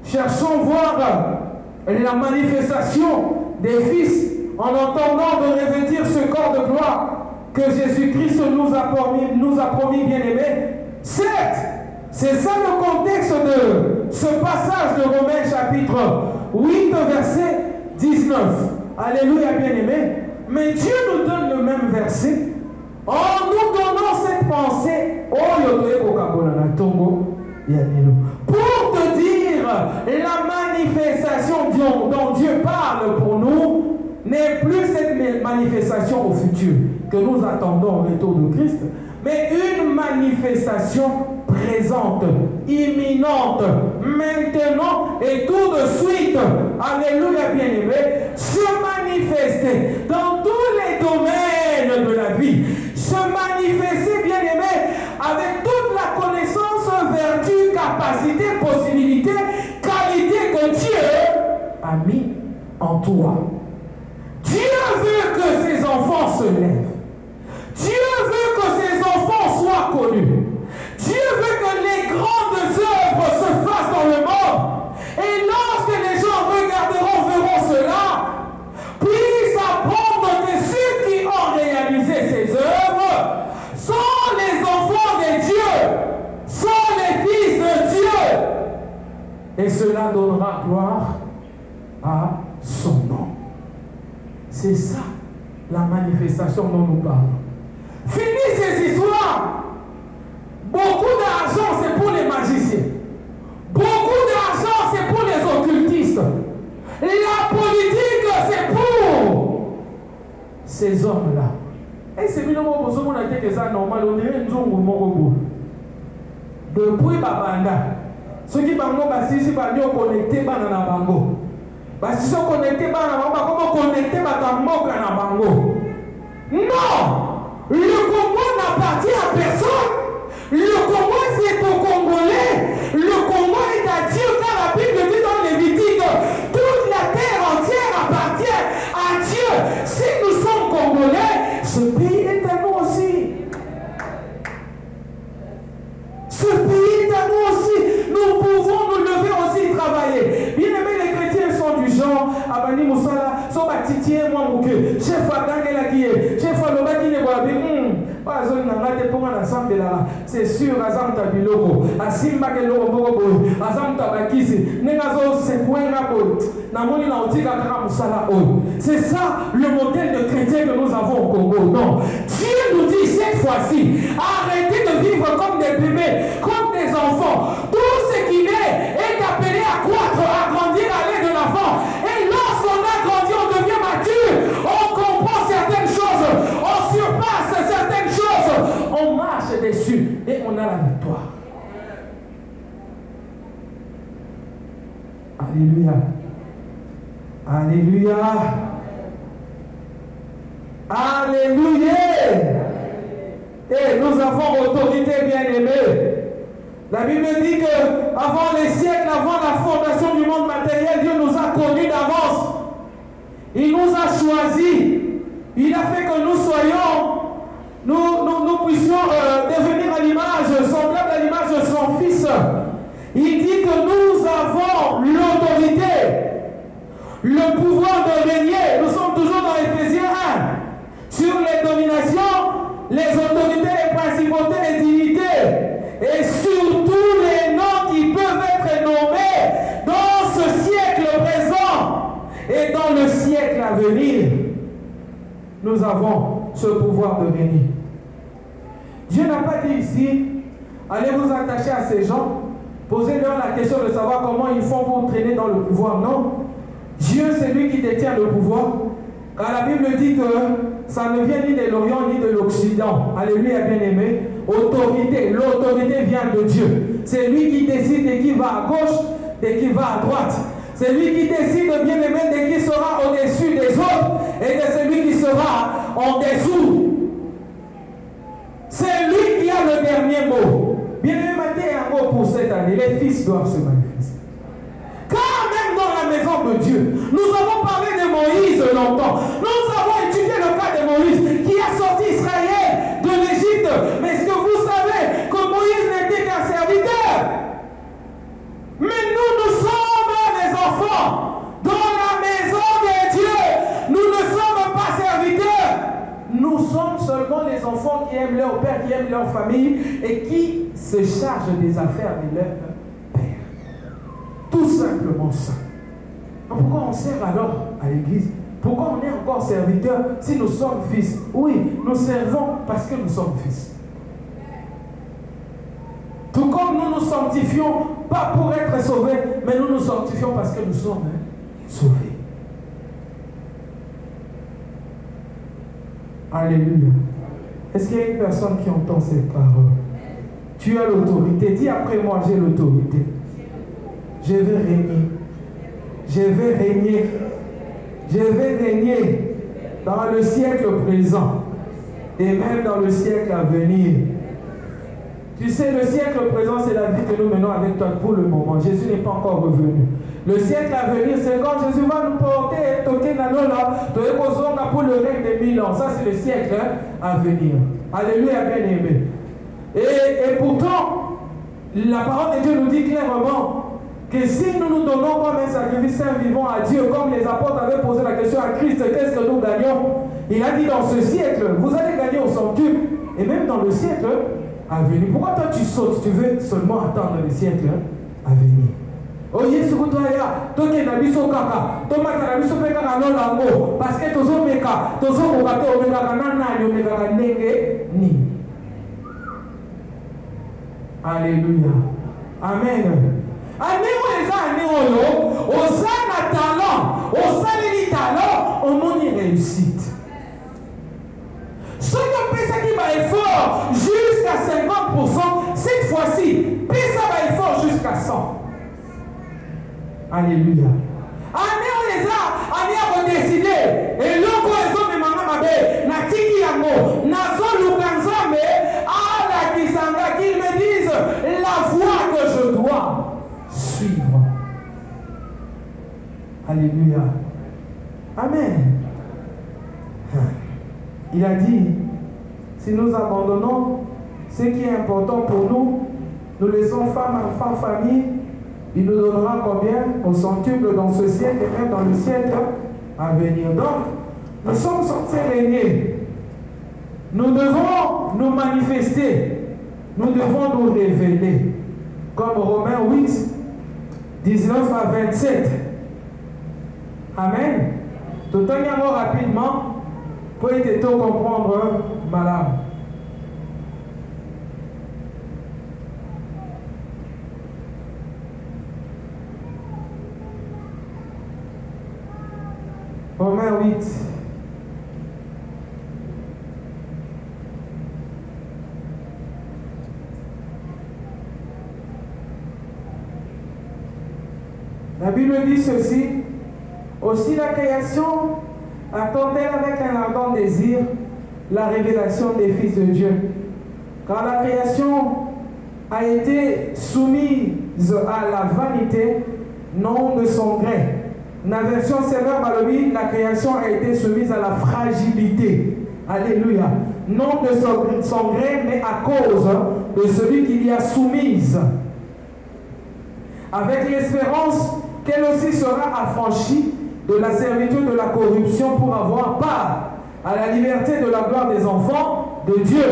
Cherchons voir la manifestation des fils en attendant de revêtir ce corps de gloire que Jésus-Christ nous a promis bien-aimés. Certes, c'est ça le contexte de ce passage de Romains chapitre 8, verset 19. Alléluia, bien-aimés. Mais Dieu nous donne le même verset en nous donnant cette pensée. Pour te dire, la manifestation dont Dieu parle pour nous n'est plus cette manifestation au futur que nous attendons au retour de Christ, mais une manifestation présente, imminente, maintenant et tout de suite. Alléluia, bien-aimé. Se manifester dans tous les domaines de la vie. Se manifester, bien-aimé, avec toute la connaissance, vertu, capacité, possibilité, qualité que Dieu a mis en toi. Dieu veut que ses enfants se lèvent. Dieu veut que ses enfants soient connus. Dieu veut que les grandes œuvres se fassent dans le monde. Et lorsque les gens regarderont, verront cela, puissent apprendre que ceux qui ont réalisé ces œuvres sont les enfants de Dieu, sont les fils de Dieu. Et cela donnera gloire à son nom. C'est ça la manifestation dont nous parlons. Fini ces histoires. Beaucoup d'argent, c'est pour les magiciens. Beaucoup d'argent, c'est pour les occultistes. La politique, c'est pour ces hommes-là. Et c'est évidemment pour ce qu'on a dit que ça normal. On dirait une zone où depuis Babanda, ceux qui parlent de si sont connectés à la bango. Si sont connectés à la bango, comment connecter à la bango? Non! Le Congo n'appartient à personne. Le Congo, c'est aux Congolais. Le Congo est à Dieu, car la Bible dit dans Lévitique, toute la terre entière appartient à Dieu. Si nous sommes Congolais, ce pays est à nous aussi. Ce pays est à nous aussi. Nous pouvons nous lever aussi et travailler. Bien aimé, les chrétiens sont du genre, Abani Moussala, Soba Titié, moi Mouke, chef Adangela qui est, chef Aloba qui n'est pas c'est sûr, Azam Tabiloko, Asimba Keloko, Azam Tabakisi, Nengazo Sekwenabo, Namoni Nautika Musala O. C'est ça le modèle de chrétien que nous avons au Congo. Non. Dieu nous dit cette fois-ci, arrêtez de vivre comme des bébés, comme des enfants. Tout ce qui est appelé à croître, à grandir, à aller de l'avant. Et lorsqu'on a grandi, on devient mature, on comprend certaines choses, on surpasse certaines choses. On marche dessus et on a la victoire. Alléluia. Alléluia. Alléluia. Et nous avons autorité, bien-aimée. La Bible dit que avant les siècles, avant la fondation du monde matériel, Dieu nous a connus d'avance. Il nous a choisis. Il a fait que nous soyons nous puissions devenir à l'image, semblable à l'image de son Fils. Il dit que nous avons l'autorité, le pouvoir de régner. Nous sommes toujours dans Éphésiens 1. Sur les dominations, les autorités, les principautés, les divinités. Et sur tous les noms qui peuvent être nommés dans ce siècle présent et dans le siècle à venir. Nous avons ce pouvoir de régner. Dieu n'a pas dit ici, allez vous attacher à ces gens, posez-leur la question de savoir comment ils font pour traîner dans le pouvoir. Non. Dieu, c'est lui qui détient le pouvoir. Car la Bible dit que ça ne vient ni de l'Orient ni de l'Occident. Alléluia, bien-aimé. Autorité, l'autorité vient de Dieu. C'est lui qui décide de qui va à gauche, de qui va à droite. C'est lui qui décide, bien-aimé, de qui sera au-dessus des autres et de celui qui sera en dessous. C'est lui qui a le dernier mot. Bien-aimé, un mot pour cette année. Les fils doivent se manifester. Car même dans la maison de Dieu, nous avons parlé de Moïse longtemps. Nous avons étudié le cas de Moïse qui a sorti Israël de l'Égypte. Mais est-ce que vous savez que Moïse n'était qu'un serviteur? Mais nous sommes des enfants dans la maison de Dieu. Nous ne sommes pas serviteurs. Nous sommes seulement les enfants qui aiment leur père, qui aiment leur famille et qui se chargent des affaires de leur père. Tout simplement ça. Donc pourquoi on sert alors à l'église? Pourquoi on est encore serviteur si nous sommes fils? Oui, nous servons parce que nous sommes fils. Tout comme nous nous sanctifions, pas pour être sauvés, mais nous nous sanctifions parce que nous sommes sauvés. Alléluia. Est-ce qu'il y a une personne qui entend cette parole? Tu as l'autorité. Dis après moi, j'ai l'autorité. Je vais régner. Je vais régner. Je vais régner dans le siècle présent et même dans le siècle à venir. Tu sais, le siècle présent, c'est la vie que nous menons avec toi pour le moment. Jésus n'est pas encore revenu. Le siècle à venir, c'est quand Jésus va nous porter et toquer dans l'eau là, pour le règne des 1000 ans. Ça, c'est le siècle à venir. Alléluia, bien-aimé. Et pourtant, la parole de Dieu nous dit clairement que si nous nous donnons comme un sacrifice vivant à Dieu, comme les apôtres avaient posé la question à Christ, qu'est-ce que nous gagnons? Il a dit dans ce siècle, vous allez gagner au centuple, et même dans le siècle à venir. Pourquoi toi tu sautes? Tu veux seulement attendre le siècle à venir. Oh Yesu kutoya, toke na biso kaka, tomaka na biso pe kaka lolango, parce que tozo meka, tozo mokate omeka kana nani omeka kanenge ni. Alléluia. Amen. Anéo les anéo, osana talent, osana ni talent, on moni réussite. Ceux qui ont fait ça qui va effort jusqu'à 50%, cette fois-ci, ça va effort jusqu'à 100%. Alléluia. Anéo les a décidé, et l'autre les hommes de maman mabe, na tiki yango, na zone lukanzame, à la kisanga, qu'ils me disent la voie que je dois suivre. Alléluia. Amen. Il a dit, si nous abandonnons ce qui est important pour nous, nous laissons femme, enfant, famille, il nous donnera combien? Au centuple dans ce siècle et même dans le siècle à venir. Donc, nous sommes censés régner. Nous devons nous manifester. Nous devons nous révéler. Comme Romains 8, 19 à 27. Amen. Tout en rapidement, pour être comprendre malade. Romains 8. La Bible dit ceci. Aussi la création attend-elle avec un ardent désir la révélation des fils de Dieu. Car la création a été soumise à la vanité, non de son gré. La version Seigneur Malobi, la création a été soumise à la fragilité. Alléluia. Non de son gré, mais à cause de celui qui l'y a soumise. Avec l'espérance qu'elle aussi sera affranchie de la servitude de la corruption pour avoir part à la liberté de la gloire des enfants de Dieu.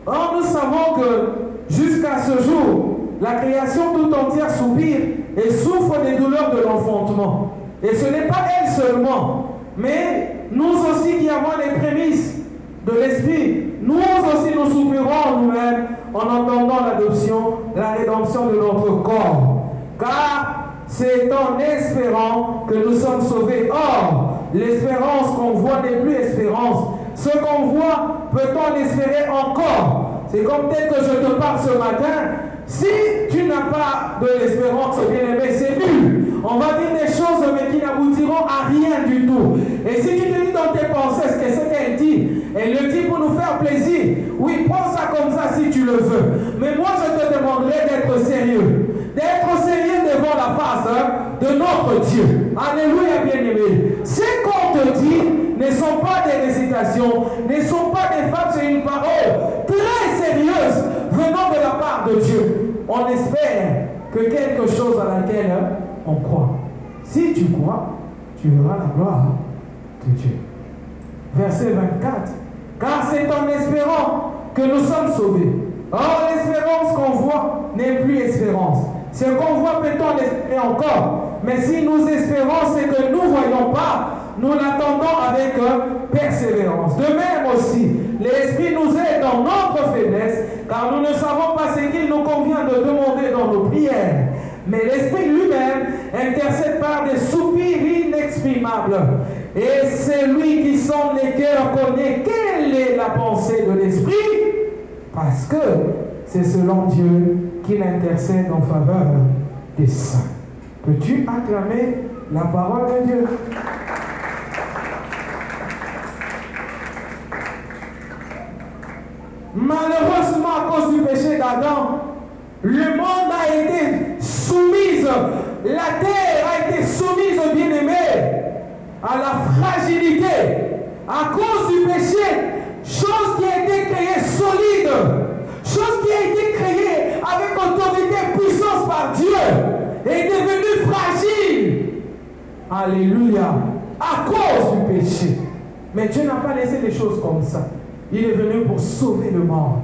Or, nous savons que jusqu'à ce jour, la création tout entière soupire et souffre des douleurs de l'enfantement. Et ce n'est pas elle seulement, mais nous aussi qui avons les prémices de l'Esprit, nous aussi nous soupirons nous-mêmes en entendant l'adoption, la rédemption de notre corps. Car c'est en espérant que nous sommes sauvés. Or, l'espérance qu'on voit n'est plus espérance. Ce qu'on voit, peut-on l'espérer encore? C'est comme tel que je te parle ce matin. Si tu n'as pas de l'espérance, bien-aimé, c'est nul. On va dire des choses, mais qui n'aboutiront à rien du tout. Et si tu te dis dans tes pensées ce qu'elle dit, elle le dit pour nous faire plaisir. Oui, prends ça comme ça si tu le veux. Mais moi, je te demanderai d'être sérieux. D'être sérieux devant la face de notre Dieu. Alléluia, bien-aimé. Ce qu'on te dit ne sont pas des récitations, ne sont pas des fables, c'est une parole très sérieuse venant de la part de Dieu. On espère que quelque chose à laquelle on croit. Si tu crois, tu verras la gloire de Dieu. Verset 24. Car c'est en espérant que nous sommes sauvés. Or, l'espérance qu'on voit n'est plus espérance. Ce qu'on voit, peut-on l'espérer encore. Mais si nous espérons ce que nous ne voyons pas, nous l'attendons avec persévérance. De même aussi, l'Esprit nous aide dans notre faiblesse, car nous ne savons pas ce qu'il nous convient de demander dans nos prières. Mais l'Esprit lui-même intercède par des soupirs inexprimables, Et celui qui sonde les cœurs connaît quelle est la pensée de l'Esprit, parce que c'est selon Dieu qu'il intercède en faveur des saints. Peux-tu acclamer la parole de Dieu? Malheureusement, à cause du péché d'Adam, le monde a été soumis, la terre a été soumise, bien-aimé, à la fragilité. À cause du péché, chose qui a été créée solide, chose qui a été créée avec autorité et puissance par Dieu, est devenue fragile. Alléluia. À cause du péché. Mais Dieu n'a pas laissé les choses comme ça. Il est venu pour sauver le monde.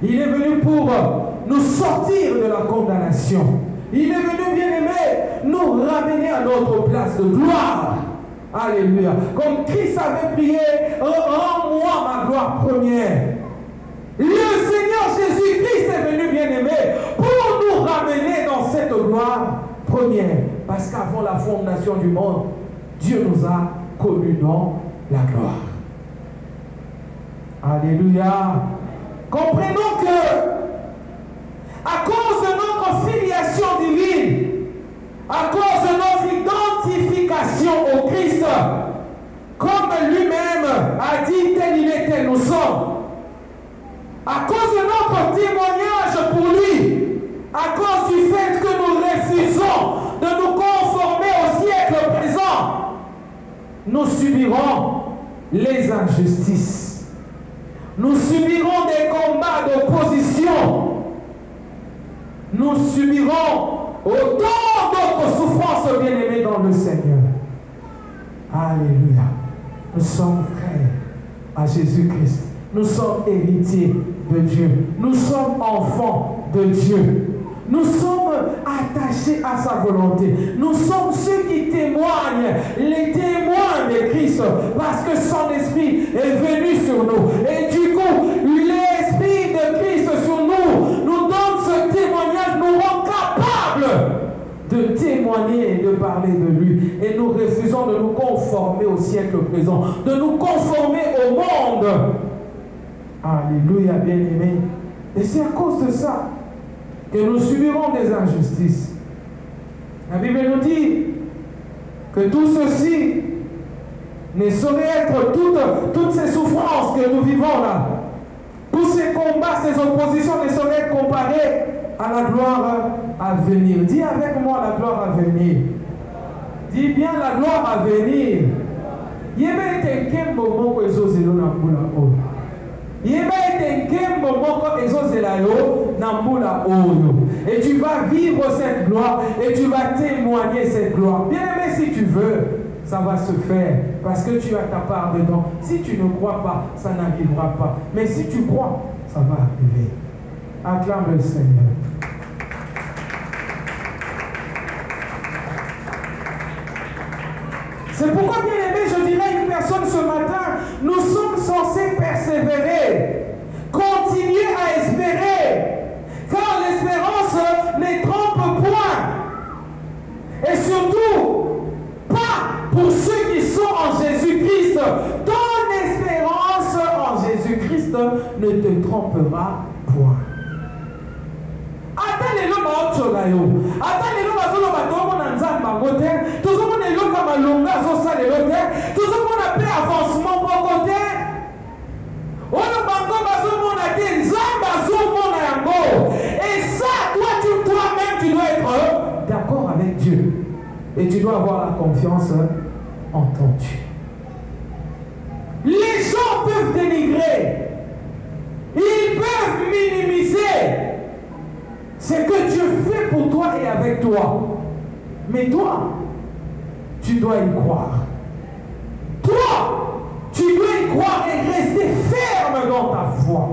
Il est venu pour nous sortir de la condamnation. Il est venu, bien-aimé, nous ramener à notre place de gloire. Alléluia. Comme Christ avait prié, rends-moi ma gloire première. Le Seigneur Jésus-Christ est venu, bien-aimé, pour nous ramener dans cette gloire première. Parce qu'avant la fondation du monde, Dieu nous a connus dans la gloire. Alléluia. Comprenons que, à cause de notre filiation divine, à cause de notre identification au Christ, comme lui-même a dit, tel il est, tel nous sommes, à cause de notre témoignage pour lui, à cause du fait que nous refusons de nous conformer au siècle présent, nous subirons les injustices. Nous subirons des combats d'opposition. Nous subirons autant d'autres souffrances, bien-aimés dans le Seigneur. Alléluia. Nous sommes frères à Jésus-Christ. Nous sommes héritiers de Dieu. Nous sommes enfants de Dieu. Nous sommes attachés à sa volonté. Nous sommes ceux qui témoignent, les témoins de Christ, parce que son esprit est venu sur nous. Et du coup, l'esprit de Christ sur nous nous donne ce témoignage, nous rend capables de témoigner et de parler de lui. Et nous refusons de nous conformer au siècle présent, de nous conformer au monde. Alléluia, bien-aimés. Et c'est à cause de ça que nous subirons des injustices. La Bible nous dit que tout ceci ne saurait être toutes ces souffrances que nous vivons là. Tous ces combats, ces oppositions ne sauraient être comparées à la gloire à venir. Dis avec moi la gloire à venir. Dis bien la gloire à venir. Et tu vas vivre cette gloire et tu vas témoigner cette gloire. Bien aimé, si tu veux, ça va se faire parce que tu as ta part dedans. Si tu ne crois pas, ça n'arrivera pas. Mais si tu crois, ça va arriver. Acclame le Seigneur. C'est pourquoi, bien aimé, je dirais à une personne ce matin, nous sommes censés persévérer, continuer à espérer, car l'espérance ne trompe point. Et surtout, pas pour ceux qui sont en Jésus-Christ. Ton espérance en Jésus-Christ ne te trompera point. Et ça, toi-même, tu dois être d'accord avec Dieu. Et tu dois avoir la confiance en ton Dieu. Les gens peuvent dénigrer. Ils peuvent minimiser ce que Dieu fait pour toi et avec toi. Mais toi, tu dois y croire. Toi, tu dois y croire et rester ferme dans ta foi.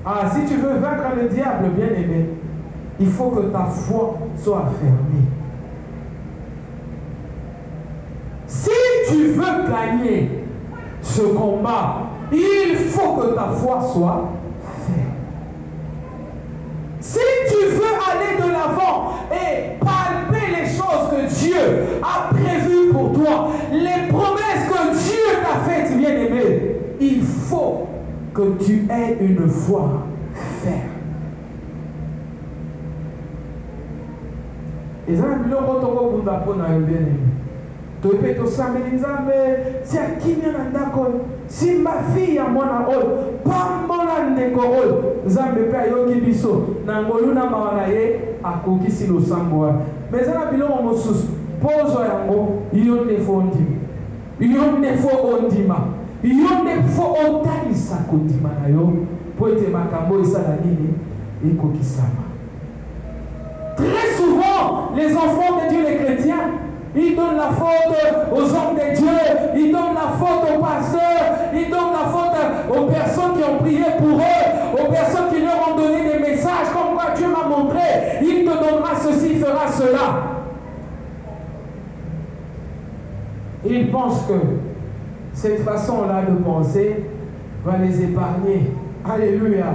Ah, si tu veux vaincre le diable, bien-aimé, il faut que ta foi soit fermée. Si tu veux gagner ce combat, il faut que ta foi soit ferme. Si tu veux aller de l'avant et palper les choses que Dieu a prévues pour toi. Les promesses que Dieu t'a faites, bien-aimé, il faut que tu aies une foi ferme. Et ça, c'est si ma fille a mon rôle, pas mon rôle, Zambe pe ayoki biso na ngolu na mawanaye akokisi lo samboa. Mais ça na biloko mosusu pozo yango yo ne fo ndima. Yo ne fo ondima. Yo ne fo otanisa kondima na yo po ete makambo esala nini ekokisama. Très souvent, les enfants de Dieu, les chrétiens, ils donnent la faute aux hommes de Dieu, ils donnent la faute aux pasteurs, ils donnent la faute aux personnes qui ont prié pour eux, aux personnes qui leur ont donné des messages, comme quoi Dieu m'a montré, il te donnera ceci, il fera cela. Ils pensent que cette façon-là de penser va les épargner. Alléluia.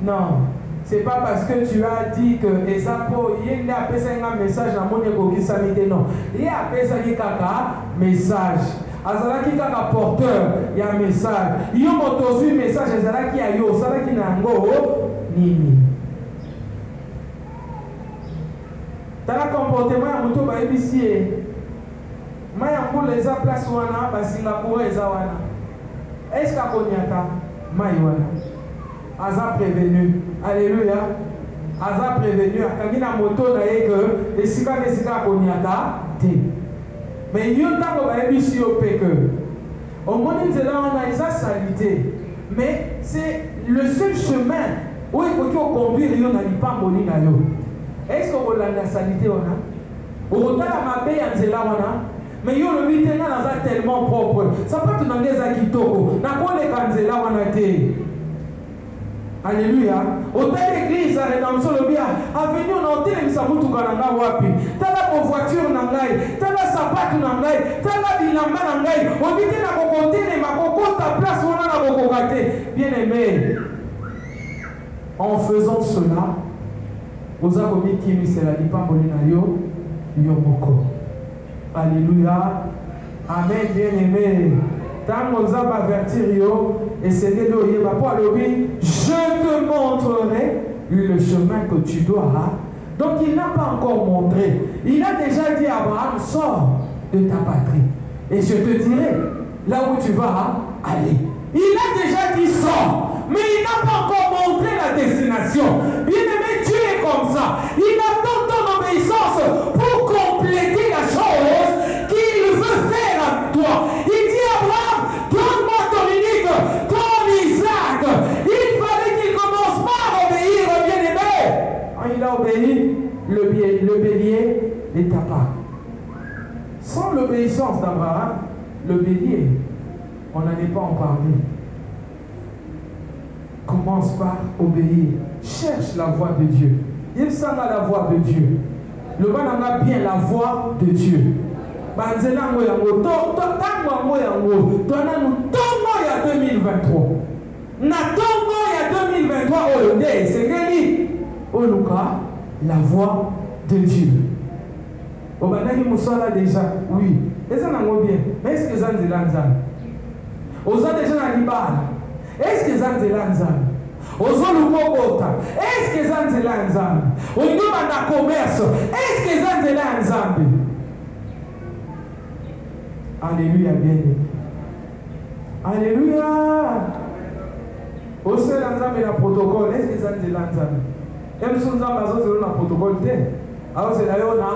Non. C'est pas parce que tu as dit que Esapo, il y a un message à mon époque, non. Il y a un message. Azalaki kaka porteur, il y a un message. Il y a un message, Azalaki a yo, Azalaki nango, nini. T'as le comportement, il y a un moto, il y a un bissier. Il y a un place wana, Singapour, Ezawana. Est-ce qu'il y a un Maïwana? Aza prévenu. Alléluia. Aza prévenu. Akangina moto na yeke esika nesika konyata te. Mais yonta ko ba ebisi opeke. Au moni nzela wana eza salité. Mais c'est le seul chemin où il faut conduire yo na lipamboli na yo. Est-ce que vous la salité wana? Otala mabe ya nzela wana. Mais yo le bitena naza tellement propre. Ça peut te demander za kitoko. Na ko le kanzela wana te. Alléluia. Au tel église, à rédemption, le bien, avenue, on a tel misamutu kananga wapi. Tala pour voiture nangai, tala sapato nangai, tala bilamba nangai. On dit na kokote ne makoko ta place on a na kokokate. Bien aimé. En faisant cela, vous avez mis kimi c'est la lipa molinayo yomoko. Alléluia. Amen, bien aimé. Tant qu'on a avertir yo et c'est de l'oyer pour le je te montrerai le chemin que tu dois. Donc il n'a pas encore montré. Il a déjà dit à Abraham, sors de ta patrie et je te dirai là où tu vas aller. Il a déjà dit sors, mais il n'a pas encore montré la destination. Bien aimé, Dieu est comme ça. Il attend ton obéissance pour compléter la chose qu'il veut faire à toi. Il dit à Abraham, donne-moi ton unique, ton Isaac. Il fallait qu'il commence par obéir, bien-aimé. Quand il a obéi, le bélier est apparu. Sans l'obéissance d'Abraham, le bélier, on n'en est pas en parler. Commence par obéir. Cherche la voix de Dieu. Il sent la voix de Dieu. Le man a bien la voix de Dieu. Banzela ngo yango tango ngo yango tona nu tongo ya 2023 na tongo ya 2023 oyo nde esengeli oluka la voix de Dieu. Obandaki musala déjà oui eza nango bien mais est-ce que zanzela nzambe oza déjà na libala est-ce que zanzela nzambe ozolukokota est-ce que zanzela nzambe olingo banda commerce est-ce que zanzela nzambe. Alléluia, bien-aimé. Alléluia. Au sein de la protocole, est-ce que ça c'est l'ensemble? Même si nous avons besoin de protocole, alors c'est d'ailleurs na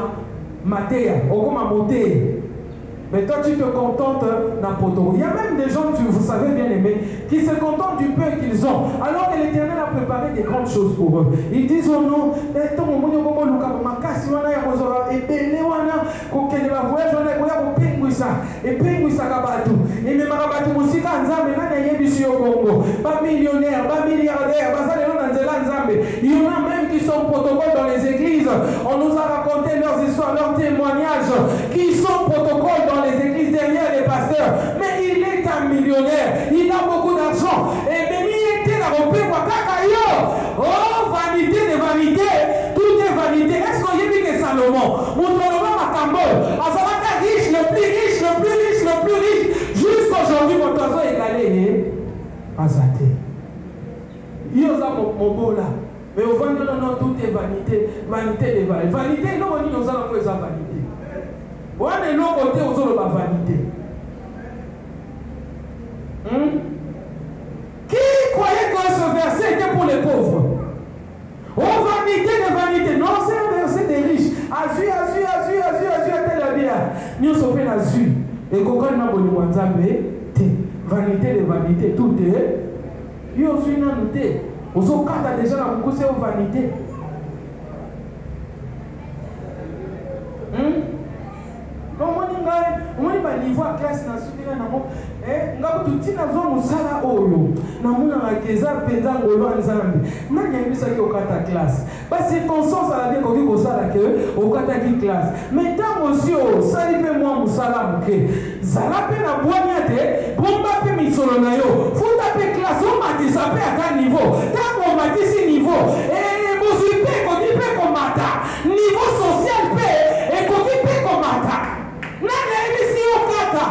matéa, au comme à monter. Mais toi tu te contentes d'un protocole. Il y a même des gens, vous savez bien aimé, qui se contentent du peu qu'ils ont, alors que l'Éternel a préparé des grandes choses pour eux. Ils disent oh non, et puis il y en a même qui sont protocoles dans les églises. On nous a raconté leurs histoires, leurs témoignages, qui sont protocoles dans les églises derrière les pasteurs. Mais il est un millionnaire, il a beaucoup d'argent. Et même il était là, on peut voir kakayo. Oh, vanité de vanité, tout est vanité. Est-ce qu'on y a dit que Salomon, mon Salomon Matambo, Azalaka riche, le plus vanité, vanité des vanités. Vanité, non, on dit nous allons faire vanité. On est de l'autre côté, on a la vanité. Qui croyait que ce verset était pour les pauvres? Oh, vanité de vanité. Non, c'est un verset des riches. Azur, azur, azur, azur, azur, tel la bière. Nous sommes en azur. Et quand on a vanité de vanité, tout est. Yo suis noté. Aux autres cartes déjà la beaucoup c'est vanité. Non, on est pas niveau à classe nationale na mo. Ngabu tutina zo musala oyo. Na muna ngakeza penza ngolo nzambe. Nani yebisa ki okata classe. Ba circonstance à la vie ko ko sala ke okata ki classe. Mais tant aussi o sali pe moi musala muke. Zala pe na bwanya te, bomba pe misolo na yo. Futa pe classe o matisa pe aka niveau. Tant on matisi niveau. Bozu pe ko di pe ko mata. Niveau social pe et ko di pe ko mata. Nani yebisi okata.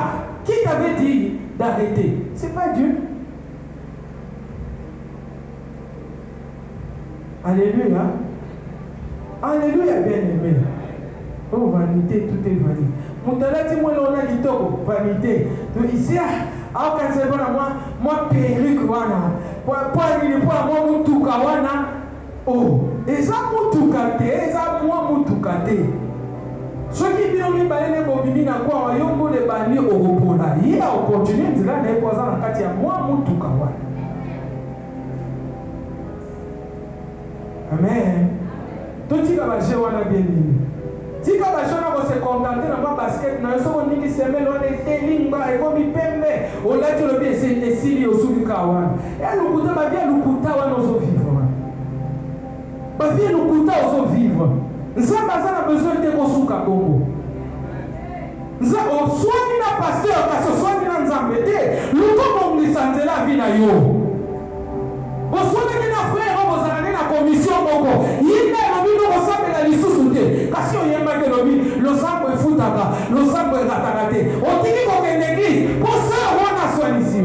Qui t'avait dit d'arrêter? C'est pas Dieu. Alléluia. Alléluia, bien-aimé. Oh, vanité, tout est vanité. Mon talent, dis-moi, on a dit vanité. Ici, quand c'est bon, moi, perruque, wana. Pour moi, mutuka, wana. Oh, et ça, mutuka, et ça, moi, mutuka, ceux qui viennent me parler de Bobini na quoi yombo le bani au repos il a continué de là les poisons en katia moi mutuka wa. Amen. Tout ce qui va jouer on a bien dit. Si quand va jouer on se contenter dans ma basket na so on dit semaine on est telinga et comme pembe on l'a dit le bien c'est sili au sous kawan. Et le kuta ba bien le kuta wa nos vivre. Ba bien le kuta aux vivre. Nous avons besoin de Kosuka Congo. Nous avons soigné la pasteur, car ce soigné dans Zambété, nous avons dit santé la vie na yo. Vous soignez la frère, vous avez la commission Boko. Il y a un homme qui ressemble à l'issue. Parce qu'il y a un homme le sang est foutaka, le sang est ratanate. On dit qu'on est une église, pour ça, on a soigné ici.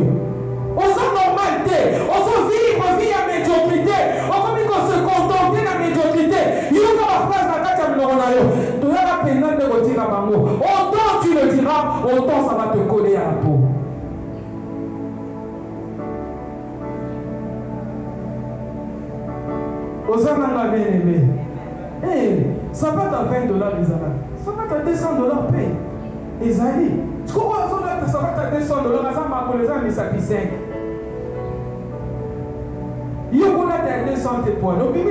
On s'en normalité, on se vit à médiocrité, on commence à se contenter de la médiocrité. Il y a une phrase dans la carte de l'Onayo. Tu as la peine de retirer à Bango. Autant tu le diras, autant ça va te coller à la peau. Aux Anna bien aimé. Ça va à $20 les Anna. Ça va à $200 paye. Ezali. Tu comprends ça va à $200, ça m'a pour les amis, ça fait 5. Il y a 200 points. Donc, il y a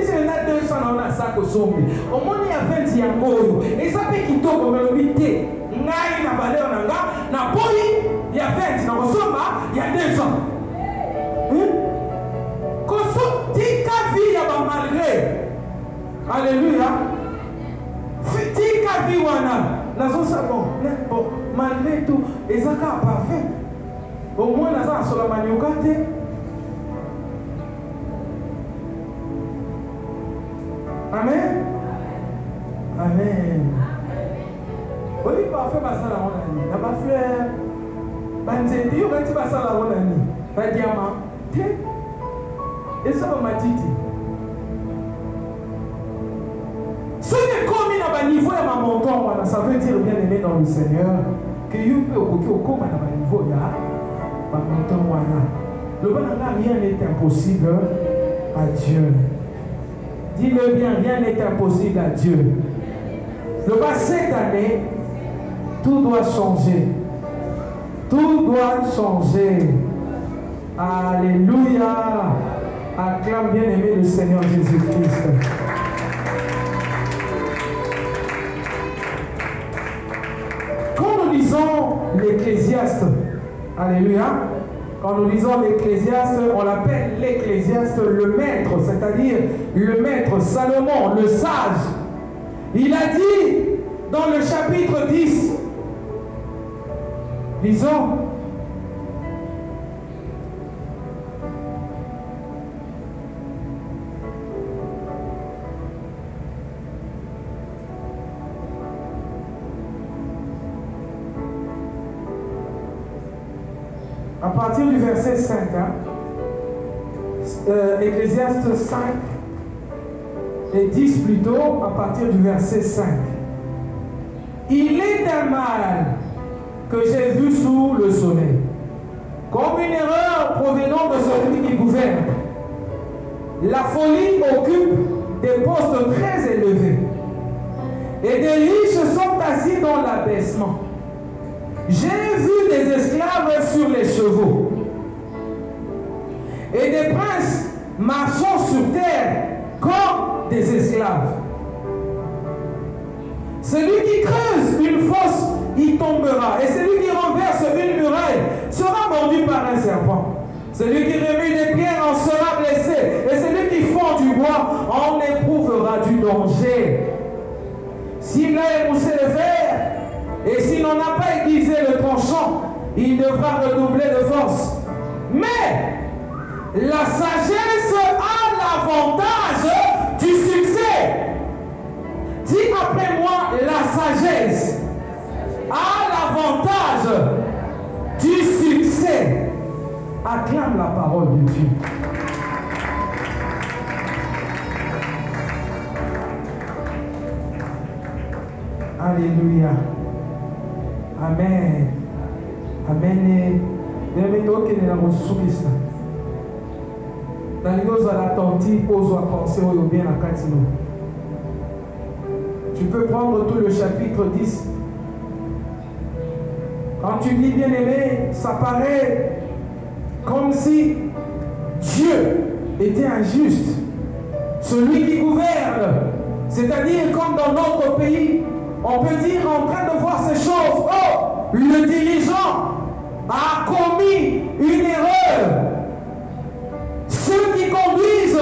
200 dans un sac au sommet. Au moins, il y a 20 yangoyo. Et ça fait qu'il tombe comme le bité. Naï, na valeur, na poli, il y a 20. Dans le sommet, il y a 200. Koso, tika vie, il y a malgré. Alléluia. Tika vie, wana. La zone, ça bon. Malgré tout, les accords parfaits. Au moins, la zone, sur la maniocate. Amen. Amen. Oui, parfait, ça la monnaie. La fleur. Banzendi, on va dire ça la monnaie. La diamant. Et ça va m'attirer. Ce n'est comme il a un niveau à ma montant, ça veut dire bien aimé dans le Seigneur que you peux au comme à niveau là, ma montant voilà. Le bon rien n'est impossible à Dieu. Dis-le bien, rien n'est impossible à Dieu. Le bas cette année, tout doit changer. Tout doit changer. Alléluia. Acclame bien aimé le Seigneur Jésus-Christ. Quand nous lisons l'Ecclésiaste, alléluia, quand nous lisons l'Ecclésiaste, on l'appelle l'Ecclésiaste le maître, c'est-à-dire le maître Salomon, le sage. Il a dit dans le chapitre 10, lisons. À partir du verset 5, Ecclésiaste 5, et 10 plutôt, à partir du verset 5. Il est un mal que j'ai vu sous le soleil, comme une erreur provenant de celui qui gouverne. La folie occupe des postes très élevés, et des riches sont assis dans l'abaissement. J'ai vu des esclaves sur les chevaux, et des princes marchant sur terre comme des esclaves. Celui qui creuse une fosse y tombera, et celui qui renverse une muraille sera mordu par un serpent. Celui qui remue des pierres en sera blessé, et celui qui fond du bois en éprouvera du danger. S'il a émoussé le fer, et s'il n'en a pas aiguisé le tranchant, il devra redoubler de force. Mais la sagesse a l'avantage du succès. Dis après moi, la sagesse a l'avantage du succès. Acclame la parole de Dieu. Alléluia. Amen. Amen. Tu peux prendre tout le chapitre 10. Quand tu dis bien-aimé, ça paraît comme si Dieu était injuste. Celui qui gouverne, c'est-à-dire comme dans notre pays, on peut dire en train de voir ces choses. Oh, le dirigeant a commis une erreur. Ceux qui conduisent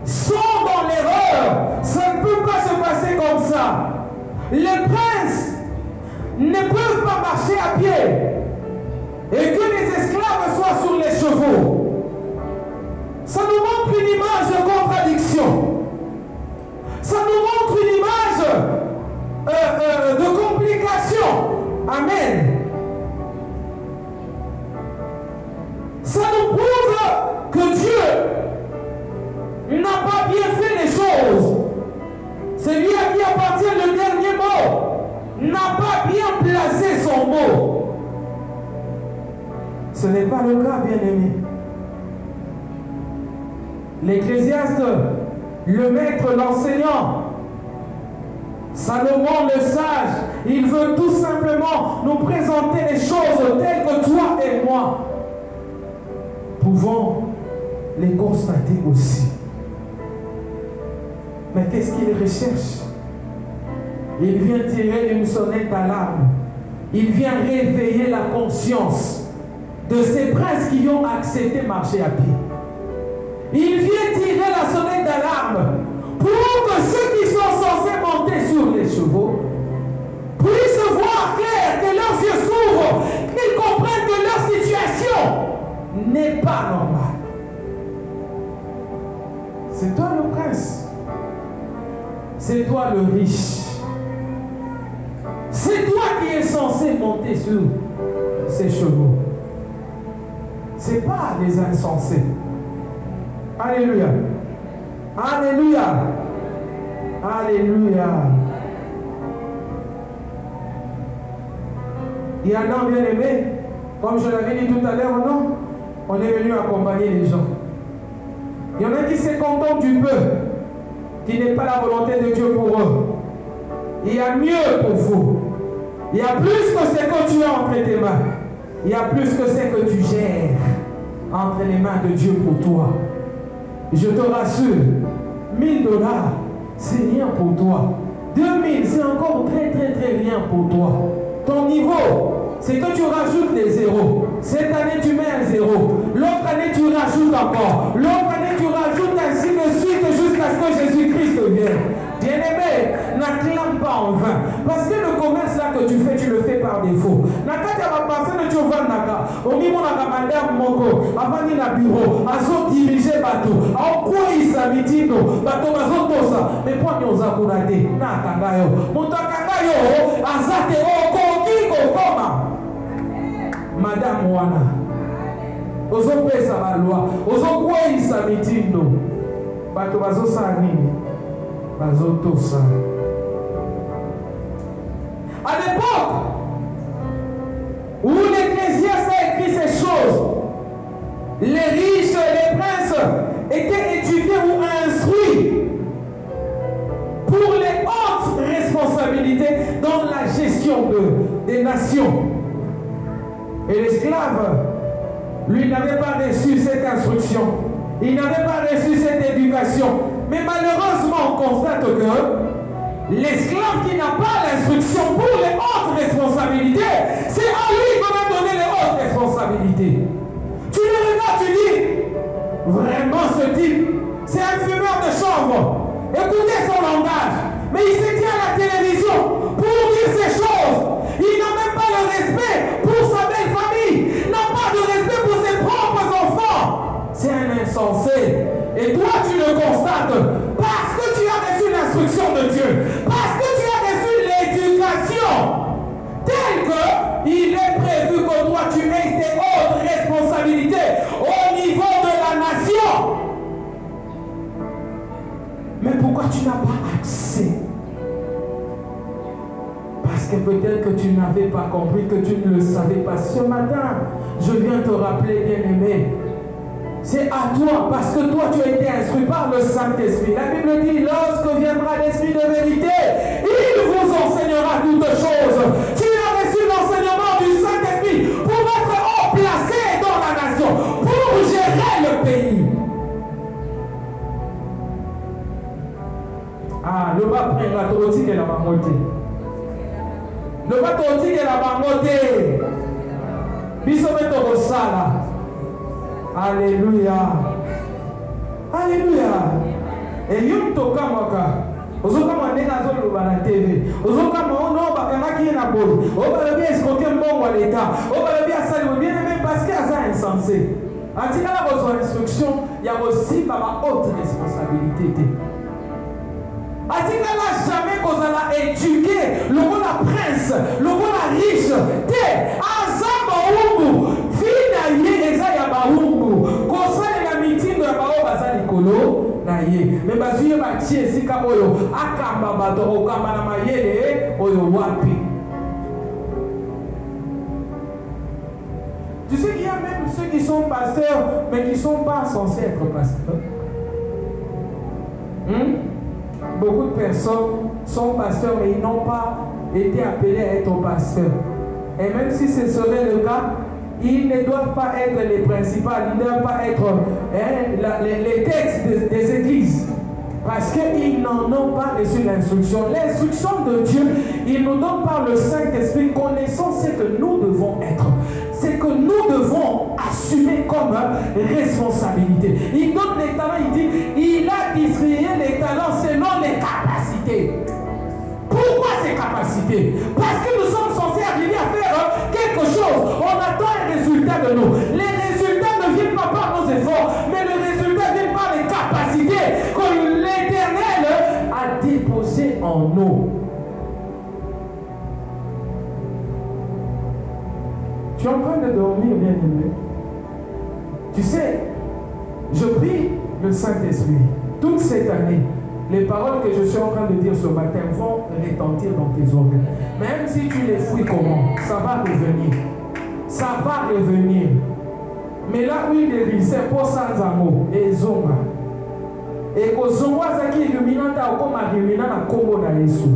sont dans l'erreur. Ça ne peut pas se passer comme ça. Les princes ne peuvent pas marcher à pied et que les esclaves soient sur les chevaux. Ça nous montre une image de contradiction. Ça nous montre une image de complication. Amen. Ça nous prouve que Dieu n'a pas bien fait les choses. Celui à qui appartient le dernier mot n'a pas bien placé son mot. Ce n'est pas le cas, bien-aimé. L'Ecclésiaste, le maître, l'enseignant, Salomon le sage, il veut tout simplement nous présenter les choses telles que toi et moi pouvons les constater aussi. Mais qu'est-ce qu'il recherche? Il vient tirer une sonnette d'alarme. Il vient réveiller la conscience de ces princes qui ont accepté de marcher à pied. Il vient tirer la sonnette d'alarme pour que ceux qui sont censés monter sur les chevaux puissent voir clair, que leurs yeux s'ouvrent, qu'ils comprennent que leur situation n'est pas normale. C'est toi le prince. C'est toi le riche. C'est toi qui es censé monter sur ces chevaux. Ce n'est pas les insensés. Alléluia. Alléluia. Alléluia. Il y en a bien aimé, comme je l'avais dit tout à l'heure, non? On est venu accompagner les gens. Il y en a qui se contentent du peu, qui n'est pas la volonté de Dieu pour eux. Il y a mieux pour vous. Il y a plus que ce que tu as entre tes mains. Il y a plus que ce que tu gères entre les mains de Dieu pour toi. Je te rassure, 1000 $, c'est rien pour toi. 2000, c'est encore très rien pour toi. Ton niveau, c'est que tu rajoutes des zéros. Cette année, tu mets un zéro. L'autre année, tu rajoutes encore. L'autre année, tu rajoutes ainsi de suite jusqu'à ce que Jésus-Christ vienne. Bien-aimé, n'acclame pas en vain. Parce que le commerce là que tu fais, tu le fais par défaut. Nakati va passer de Tchovan Naka. Au niveau de madame Moko, avant de bureau, à son diriger bateau. À quoi il s'habitue, bateau, bateau, tout ça. Mais pour nous, on a couragé. Nakangayo. Montakangayo, azate, okokiko, koma. Madame Wana. Ozo pesa la loi. Ozo quoi il s'habitue, bateau, bateau, ça anime. bazotosa. À l'époque où l'Ecclésiaste a écrit ces choses, les riches et les princes étaient éduqués ou instruits pour les hautes responsabilités dans la gestion des nations. Et l'esclave, lui, n'avait pas reçu cette instruction. Il n'avait pas reçu cette éducation. Mais malheureusement, on constate que l'esclave qui n'a pas l'instruction pour les hautes responsabilités, c'est à lui qu'on a donné les hautes responsabilités. Tu le regardes, tu dis, vraiment ce type, c'est un fumeur de chanvre. Écoutez son langage. Mais il se tient à la télévision pour dire ces choses. Il n'a même pas le respect pour sa belle famille. Il n'a pas de respect pour ses propres enfants. C'est un insensé. Et toi, tu le constates parce que tu as reçu l'instruction de Dieu. Parce que tu as reçu l'éducation telle qu'il est prévu que toi, tu aies tes hautes responsabilités au niveau de la nation. Mais pourquoi tu n'as pas accès? Parce que peut-être que tu n'avais pas compris, que tu ne le savais pas. Ce matin, je viens te rappeler, bien-aimé, c'est à toi, parce que toi, tu as été instruit par le Saint-Esprit. La Bible dit, lorsque viendra l'Esprit de vérité, il vous enseignera toutes choses. Tu as reçu l'enseignement du Saint-Esprit pour être haut placé dans la nation, pour gérer le pays. Ah, le bas prend la tortille et la bangote. Le bas tortille et la bangote. Bisomé au sala. Alléluia. Alléluia. Et yum toka mwaka. Ozoka mwanena zolo bana TV. Ozoka mwana bakana ki na bolo. Obala bien escroquer mbongo à l'état. Obala bien sali bien même parce que ça insensé. Atika la besoin instruction, il y a aussi ma haute responsabilité. Atika la jamais qu'on a éduqué, le bon la prince, le bon la riche, te azamba umbu, fina ye eza ya ba umbu, kosa la meeting ya ba obaza likolo na ye. Mais bazuye ba tie sika oyo akamba bato okamba na mayele oyo wapi. Tu sais qu'il y a même ceux qui sont pasteurs mais qui ne sont pas censés être pasteurs. Beaucoup de personnes sont pasteurs mais ils n'ont pas été appelés à être pasteurs. Et même si ce serait le cas, ils ne doivent pas être les principaux, ils ne doivent pas être les têtes des églises. Parce qu'ils n'en ont pas reçu l'instruction. L'instruction de Dieu, il nous donne par le Saint-Esprit connaissant ce que nous devons être. C'est que nous devons assumer comme responsabilité. Il donne les talents, il dit, il a distribué les talents selon les capacités. Pourquoi ces capacités? Parce que nous sommes censés arriver à faire quelque chose. On attend un résultat de nous. Les résultats ne viennent pas par nos efforts, mais le résultat vient par les capacités que l'Éternel a déposées en nous. Tu es en train de dormir, bien-aimé. Tu sais, je prie le Saint-Esprit. Toute cette année, les paroles que je suis en train de dire ce matin vont retentir dans tes oreilles. Même si tu les fouilles comment, ça va revenir. Ça va revenir. Mais là où il est, c'est pour sans amour et zonga. Et que zonga zaki illuminanta comme illumina na kombo na Yesu.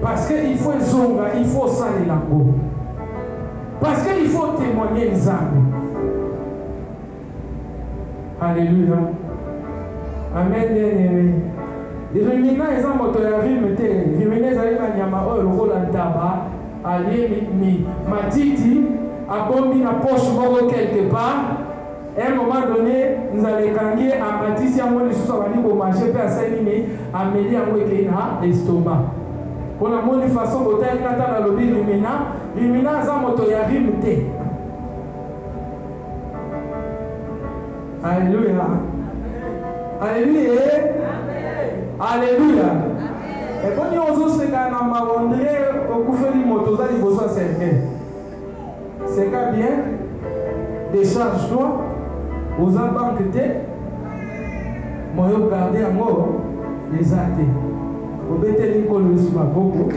Parce qu'il faut zonga, il faut ça les langues. Parce qu'il faut témoigner les âmes. Alléluia. Amen, bien-aimé. Rumina eza moto ya rime te. Rumina ezali banyama oyo lokola ntaba alie matiti abombi na poche moko quelque part. À un moment donné, nous allons kangi amatisi yango lisusu abandi komarche mpe asali nini ameli yango ekei na estomac. Pour la bonne façon, botali nata na lobi Rumina aza moto ya rime te. Alléluia. Alléluia. Alléluia. Et quand nous avons ce cas, nous avons dit que nous avons moto za liboso ya cercle. C'est cas bien. Décharge-toi. Aux banques te. Moi, garder en haut. eza te. Obeteli nkolo Yesu maboko.